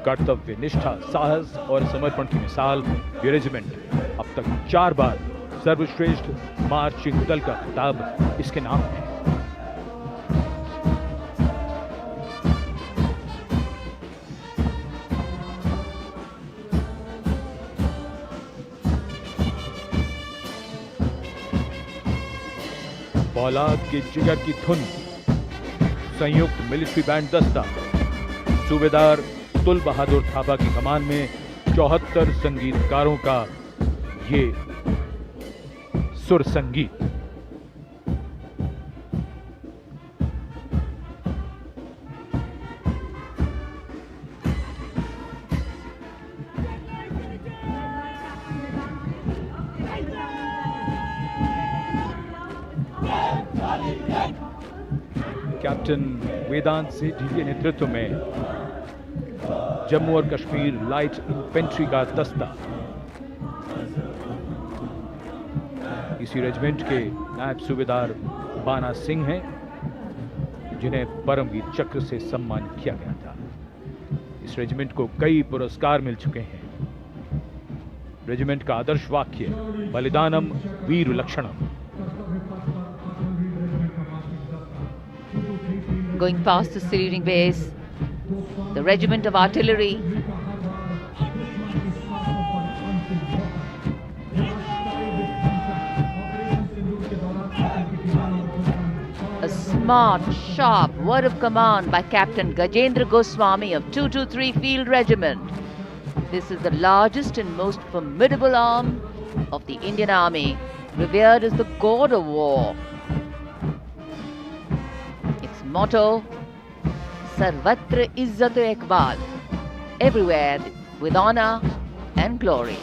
कर्तव्य निष्ठा, साहस और समर्पण की मिसाल ये रेजिमेंट अब तक 4 बार सर्वश्रेष्ठ मार्चिंग दल का खिताब इसके नाम है। फौलाद के जिगर की धुन, संयुक्त मिलिट्री बैंड दस्ता, सूबेदार तुल बहादुर थापा की कमान में 74 संगीतकारों का ये सुर संगीत। कैप्टन वेदांत सेठी के नेतृत्व में जम्मू और कश्मीर लाइट इन्फेंट्री का दस्ता, इसी रेजिमेंट के नायब सूबेदार बाना सिंह हैं, जिन्हें परमवीर चक्र से सम्मानित किया गया था। इस रेजिमेंट को कई पुरस्कार मिल चुके हैं। रेजिमेंट का आदर्श वाक्य बलिदानम वीर लक्षणम। Going past the saluting base, the regiment of artillery, a smart, sharp word of command by Captain Gajendra Goswami of 223 Field Regiment. This is the largest and most formidable arm of the Indian Army, revered as the god of war. Its motto, Sarvatra Izzat Iqbal, everywhere with honor and glory.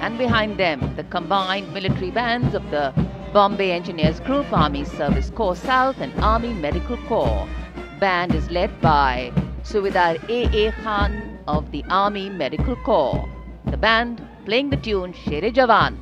And behind them, the combined military bands of the Bombay Engineers Group, Army Service Corps South and Army Medical Corps. Band is led by Subedar A.A. Khan of the Army Medical Corps. The band playing the tune Sher-e Jawan.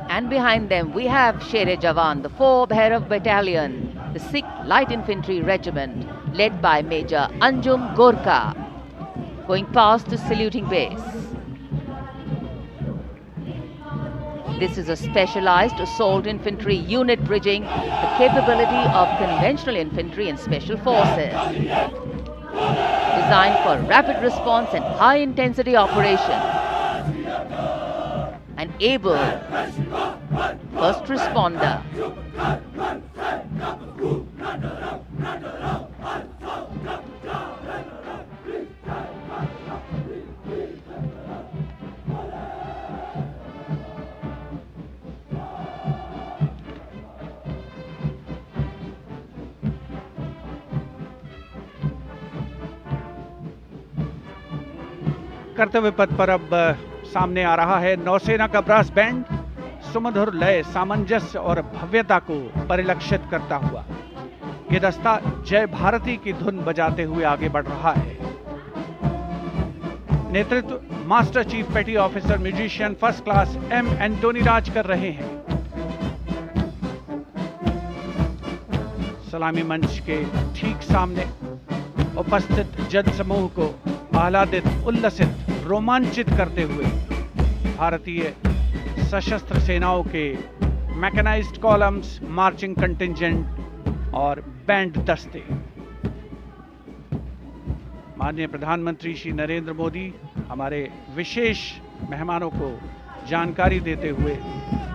And behind them we have Sher-e Jawan, the 4 Bhairav Battalion, the 6th Light Infantry Regiment, led by Major Anjum Gorkha, going past the saluting base. This is a specialized assault infantry unit bridging the capability of conventional infantry and special forces. Designed for rapid response and high intensity operations. An able first responder. कर्तव्य पथ पर अब सामने आ रहा है नौसेना का brass band, सुमधुर लय, सामंजस्य और भव्यता को परिलक्षित करता हुआ ये दस्ता जय भारती की धुन बजाते हुए आगे बढ़ रहा है। नेतृत्व master chief petty officer musician first class M Antony Raj कर रहे हैं। सलामी मंच के ठीक सामने उपस्थित जन समूह को आह्लादित, उल्लसित, रोमांचित करते हुए भारतीय सशस्त्र सेनाओं के मैकेनाइज्ड कॉलम्स, मार्चिंग कंटिंजेंट और बैंड दस्ते। माननीय प्रधानमंत्री श्री नरेंद्र मोदी हमारे विशेष मेहमानों को जानकारी देते हुए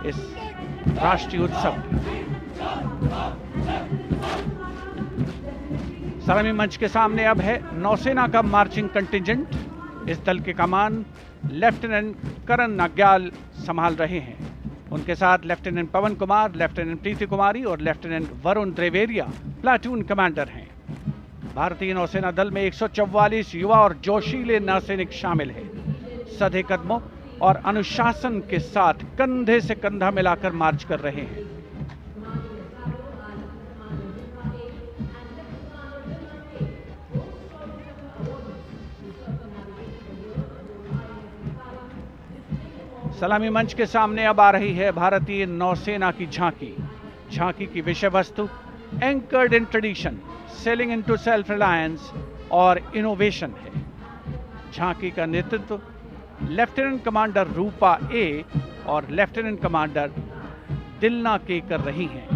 इस राष्ट्रीय उत्सव सलामी मंच के सामने अब है नौसेना का मार्चिंग कंटिंजेंट। इस दल के कमान लेफ्टिनेंट करण नाग्याल संभाल रहे हैं। उनके साथ लेफ्टिनेंट पवन कुमार, लेफ्टिनेंट प्रीति कुमारी और लेफ्टिनेंट वरुण द्रेवेरिया प्लाटून कमांडर हैं। भारतीय नौसेना दल में 144 युवा और जोशीले नौसैनिक शामिल हैं। सधे कदमों और अनुशासन के साथ कंधे से कंधा मिलाकर मार्च कर रहे हैं। सलामी मंच के सामने अब आ रही है भारतीय नौसेना की झांकी। झांकी की विषय वस्तु anchored in tradition, sailing into self reliance और इनोवेशन है। झांकी का नेतृत्व लेफ्टिनेंट कमांडर रूपा ए और लेफ्टिनेंट कमांडर दिलना के कर रही हैं।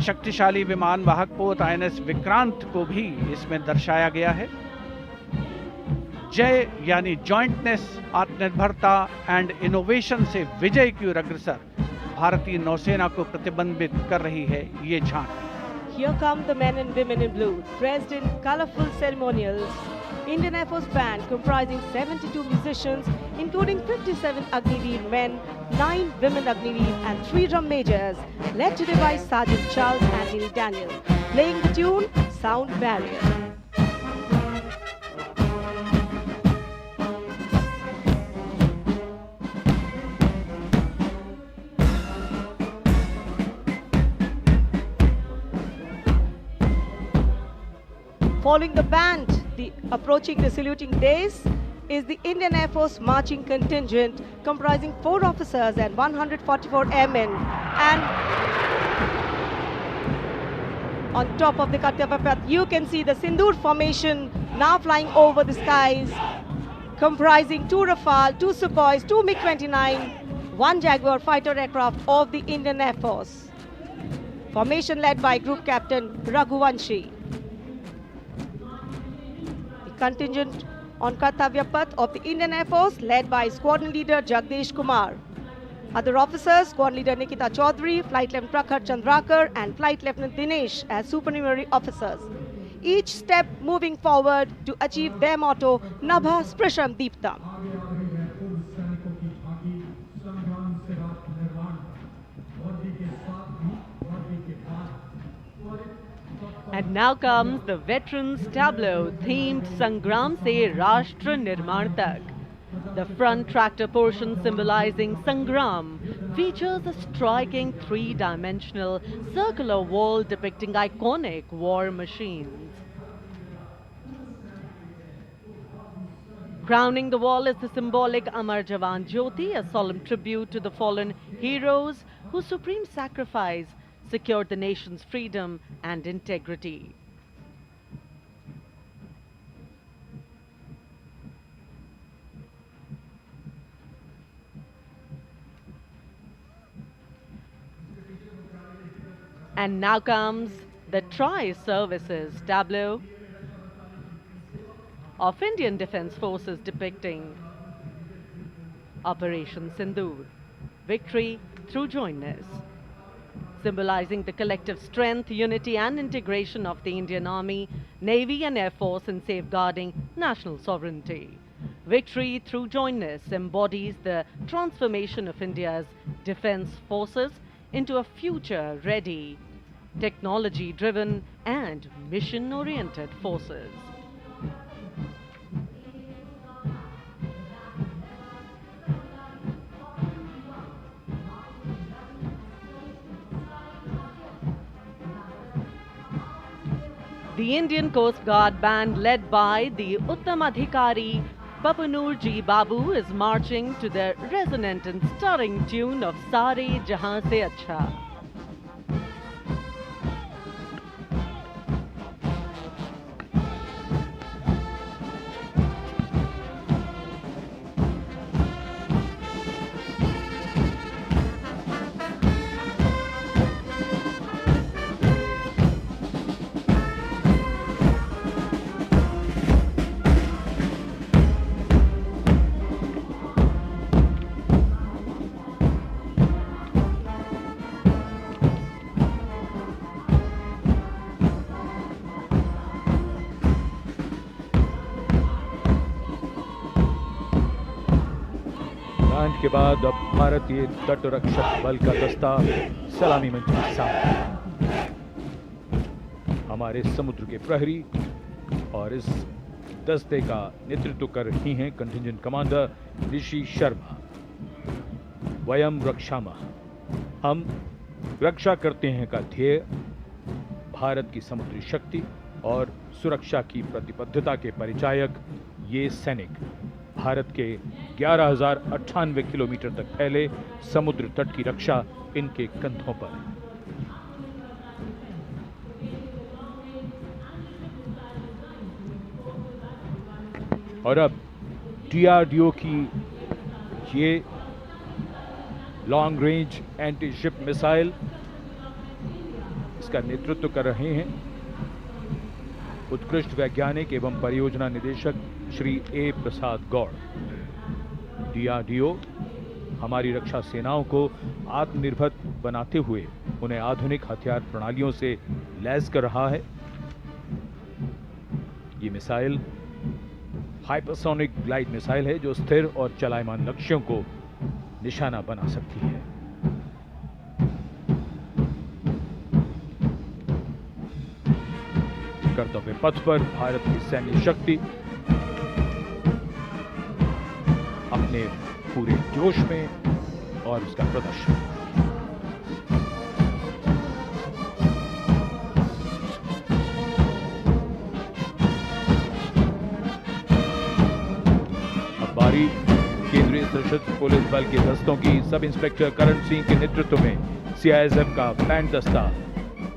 शक्तिशाली विमान वाहक पोत INS विक्रांत को भी इसमें दर्शाया गया है। जय यानी जॉइंटनेस, आत्मनिर्भरता एंड इनोवेशन से विजय की ओर अग्रसर भारतीय नौसेना को प्रतिबिंबित कर रही है ये झांकी। Here come the men and women in blue, dressed in colorful ceremonials. Indian Air Force band comprising 72 musicians, including 57 Agniveer men, 9 women Agniveer and 3 drum majors, led today by Sergeant Charles Anthony Daniel, playing the tune Sound Barrier. Following the band, approaching the saluting dais is the Indian Air Force marching contingent comprising 4 officers and 144 airmen. And on top of the Kartavya Path, you can see the Sindoor formation now flying over the skies, comprising 2 Rafale, 2 Sukhois, 2 MiG-29, 1 Jaguar fighter aircraft of the Indian Air Force. Formation led by Group Captain Raghuvanshi. Contingent on Kartavya Path of the Indian Air Force led by Squadron Leader Jagdish Kumar. Other officers, Squadron Leader Nikita Chaudhary, Flight Lieutenant Prakhar Chandrakar and Flight Lieutenant Dinesh as supernumerary officers. Each step moving forward to achieve their motto, Nabha Sprisham Deeptam. And now comes the Veterans Tableau themed Sangram Se Rashtra Nirman Tak. The front tractor portion symbolizing Sangram features a striking 3-dimensional circular wall depicting iconic war machines. Crowning the wall is the symbolic Amar Jawan Jyoti, a solemn tribute to the fallen heroes whose supreme sacrifice secured the nation's freedom and integrity. And now comes the Tri-Services tableau of Indian Defence Forces depicting Operation Sindoor, victory through jointness, symbolizing the collective strength, unity and integration of the Indian Army, Navy and Air Force in safeguarding national sovereignty. Victory through jointness embodies the transformation of India's defence forces into a future-ready, technology-driven and mission-oriented forces. The Indian Coast Guard band led by the Uttam Adhikari Bapanur Ji Babu is marching to the resonant and stirring tune of Sare Jahan Se Acha. Band के बाद अब भारतीय तट रक्षक बल का दस्ता सलामी मंच के सामने। हमारे समुद्र के प्रहरी और इस दस्ते का नेतृत्व कर रही हैं कंटिंजेंट कमांडर ऋषि शर्मा। वयम रक्षामः, हम रक्षा करते हैं का ध्येय भारत की समुद्री शक्ति और सुरक्षा की प्रतिबद्धता के परिचायक ये सैनिक भारत के 11,098 किलोमीटर तक फैले समुद्र तट की रक्षा इनके कंधों पर। और अब DRDO की ये long range anti ship missile, इसका नेतृत्व कर रहे हैं उत्कृष्ट वैज्ञानिक एवं परियोजना निदेशक Shri A. Prasad Gaur. DRDO हमारी रक्षा सेनाओं को आत्मनिर्भर बनाते हुए उन्हें आधुनिक हथियार प्रणालियों से लैस कर रहा है। ये मिसाइल हाइपरसोनिक ग्लाइड मिसाइल है जो स्थिर और चलायमान लक्ष्यों को निशाना बना सकती है। कर्तव्य पथ पर भारत की सैन्य शक्ति अपने पूरे जोश में और उसका प्रदर्शन। अब बारी केंद्रीय सशस्त्र पुलिस बल के दस्तों की सब इंस्पेक्टर करण सिंह के नेतृत्व में CISF का बैंड दस्ता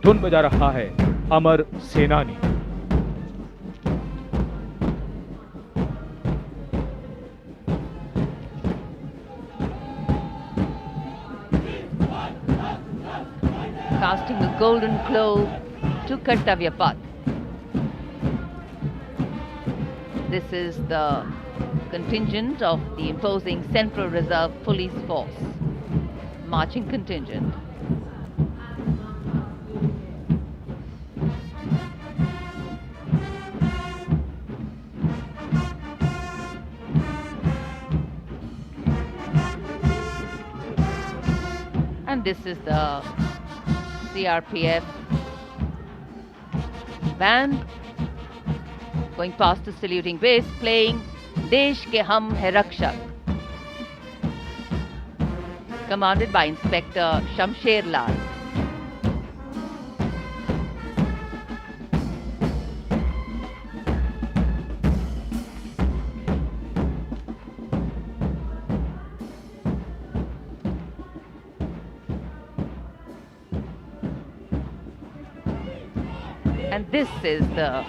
धुन बजा रहा है अमर सेनानी। Casting a golden globe to Kartavya Path. This is the contingent of the imposing Central Reserve Police Force, marching contingent. And this is the CRPF band going past the saluting base, playing Desh Ke Hum Hai Rakshak, commanded by Inspector Shamsher Lal. And this is the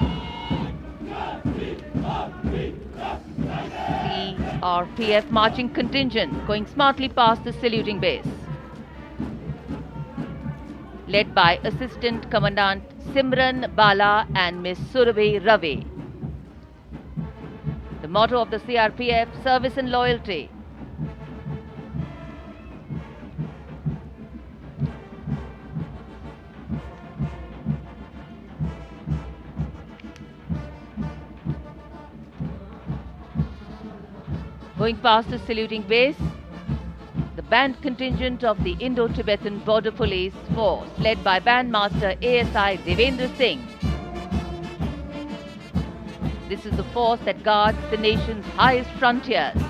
CRPF marching contingent going smartly past the saluting base, led by Assistant Commandant Simran Bala and Miss Surabhi Ravi. The motto of the CRPF, service and loyalty. Going past the saluting base, the band contingent of the Indo-Tibetan Border Police Force, led by Bandmaster ASI Devendra Singh. This is the force that guards the nation's highest frontiers.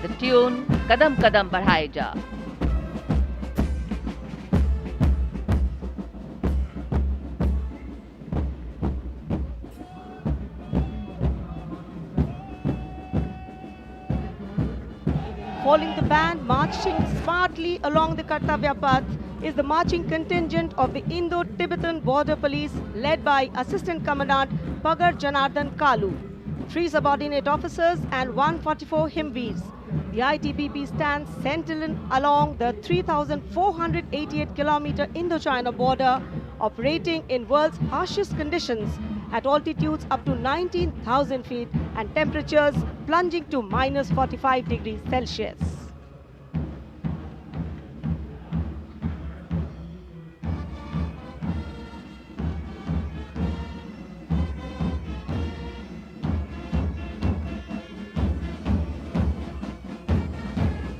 The tune, Kadam Kadam Badhai Ja. Following the band, marching smartly along the Kartavya Path is the marching contingent of the Indo-Tibetan Border Police led by Assistant Commandant Pagar Janardhan Kalu, 3 subordinate officers and 144 Himveers. The ITBP stands sentinel along the 3,488-kilometer Indo-China border, operating in world's harshest conditions at altitudes up to 19,000 feet and temperatures plunging to minus 45 degrees Celsius.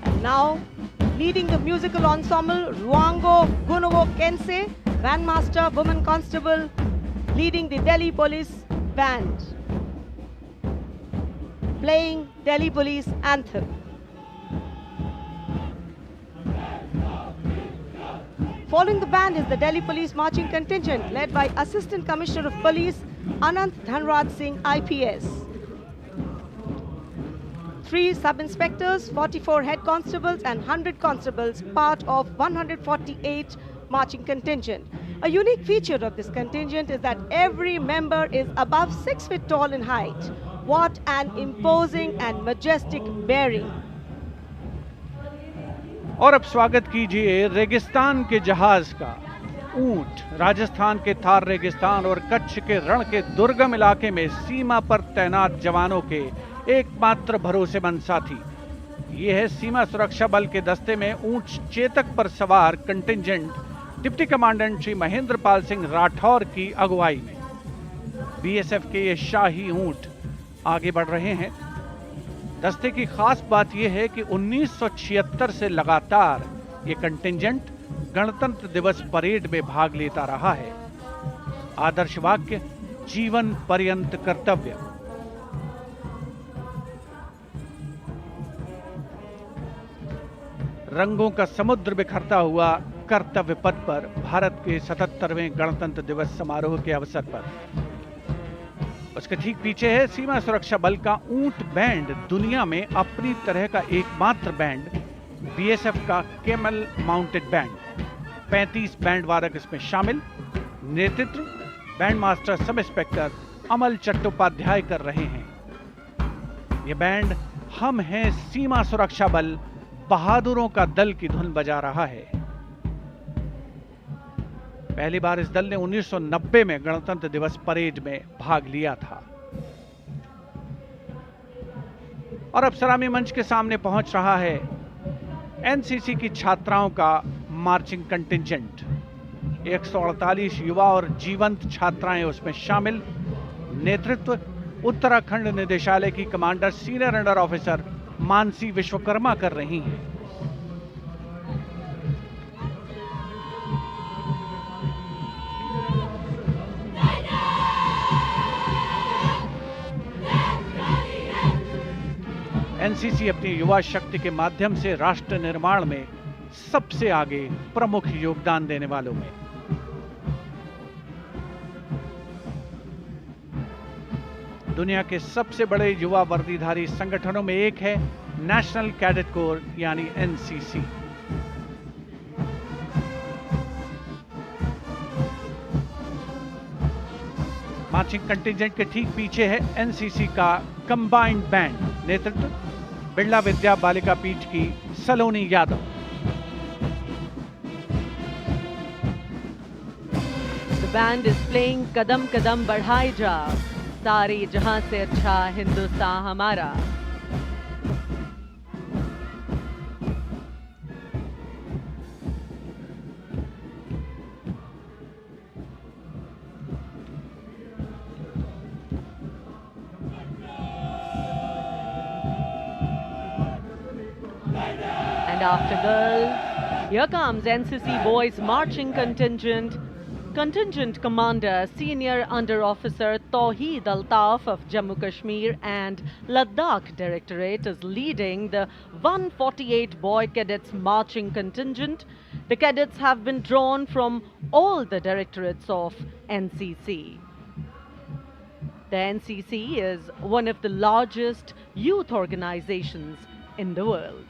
And now, leading the musical ensemble, Ruango Gunovo Kense, Bandmaster, Woman Constable, leading the Delhi Police Band, playing Delhi Police Anthem. Following the band is the Delhi Police Marching Contingent led by Assistant Commissioner of Police Anant Dhanraj Singh IPS. 3 sub-inspectors, 44 head constables and 100 constables, part of 148 marching contingent. A unique feature of this contingent is that every member is above 6 feet tall in height. What an imposing and majestic bearing. और अब स्वागत कीजिए रेगिस्तान के जहाज का। ऊंट राजस्थान के थार रेगिस्तान और कच्छ के रण के दुर्गम इलाके में सीमा पर तैनात जवानों के एकमात्र भरोसेमंद साथी। ये है सीमा सुरक्षा बल के दस्ते में ऊंट चेतक पर सवार contingent deputy commandant Shri Mahendra Pal Singh Rathore की अगुवाई में। बीएसएफ के ये शाही ऊंट आगे बढ़ रहे हैं। दस्ते की खास बात यह है कि 1976 से लगातार ये कंटिंजेंट गणतंत्र दिवस परेड में भाग लेता रहा है। आदर्श वाक्य, जीवन पर्यंत कर्तव्य। रंगों का समुद्र बिखरता हुआ कर्तव्य पथ पर भारत के 77वें गणतंत्र दिवस समारोह के अवसर पर। उसके ठीक पीछे है सीमा सुरक्षा बल का ऊंट बैंड, दुनिया में अपनी तरह का एकमात्र बैंड, बीएसएफ का केमल माउंटेड बैंड। 35 बैंड वादक इसमें शामिल। नेतृत्व बैंड मास्टर सब इंस्पेक्टर अमल चट्टोपाध्याय कर रहे हैं। यह बैंड हम हैं सीमा सुरक्षा बल, बहादुरों का दल की धुन बजा रहा है। पहली बार इस दल ने 1990 में गणतंत्र दिवस परेड में भाग लिया था। और अब सलामी मंच के सामने पहुंच रहा है एनसीसी की छात्राओं का मार्चिंग कंटिंजेंट। 148 युवा और जीवंत छात्राएं उसमें शामिल। नेतृत्व उत्तराखंड निदेशालय की commander senior under officer Mansi Vishwakarma कर रही हैं। एनसीसी अपनी युवा शक्ति के माध्यम से राष्ट्र निर्माण में सबसे आगे प्रमुख योगदान देने वालों में। दुनिया के सबसे बड़े युवा वर्दीधारी संगठनों में एक है नेशनल कैडेट कोर यानी एनसीसी। मार्चिंग कंटिंजेंट के ठीक पीछे है एनसीसी का कंबाइंड बैंड। नेतृत्व बिरला विद्या बालिका पीठ की सलोनी Yadav. The band is playing कदम कदम बढ़ाए जा, सारे जहां से अच्छा हिंदुस्तान हमारा। And after girls, here comes NCC Boys Marching Contingent. Contingent Commander Senior Under Officer Tawheed Altaf of Jammu Kashmir and Ladakh Directorate is leading the 148 boy cadets marching contingent. The cadets have been drawn from all the directorates of NCC. The NCC is one of the largest youth organizations in the world.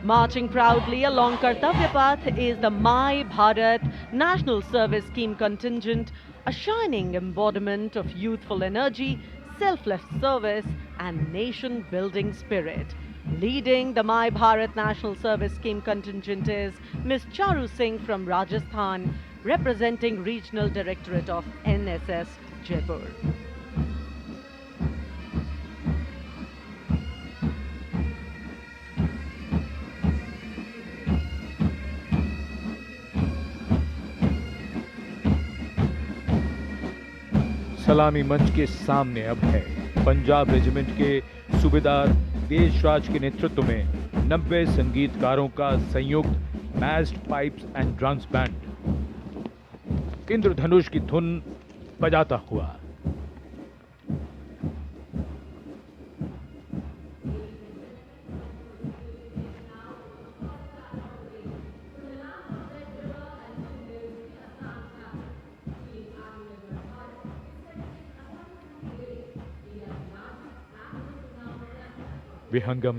Marching proudly along Kartavya Path is the My Bharat National Service Scheme contingent, a shining embodiment of youthful energy, selfless service and nation-building spirit. Leading the My Bharat National Service Scheme contingent is Ms. Charu Singh from Rajasthan, representing Regional Directorate of NSS, Jaipur. सलामी मंच के सामने अब है Punjab regiment के सूबेदार देशराज के नेतृत्व में 90 संगीतकारों का संयुक्त massed pipes and drums band Indradhanush की धुन बजाता हुआ। विहंगम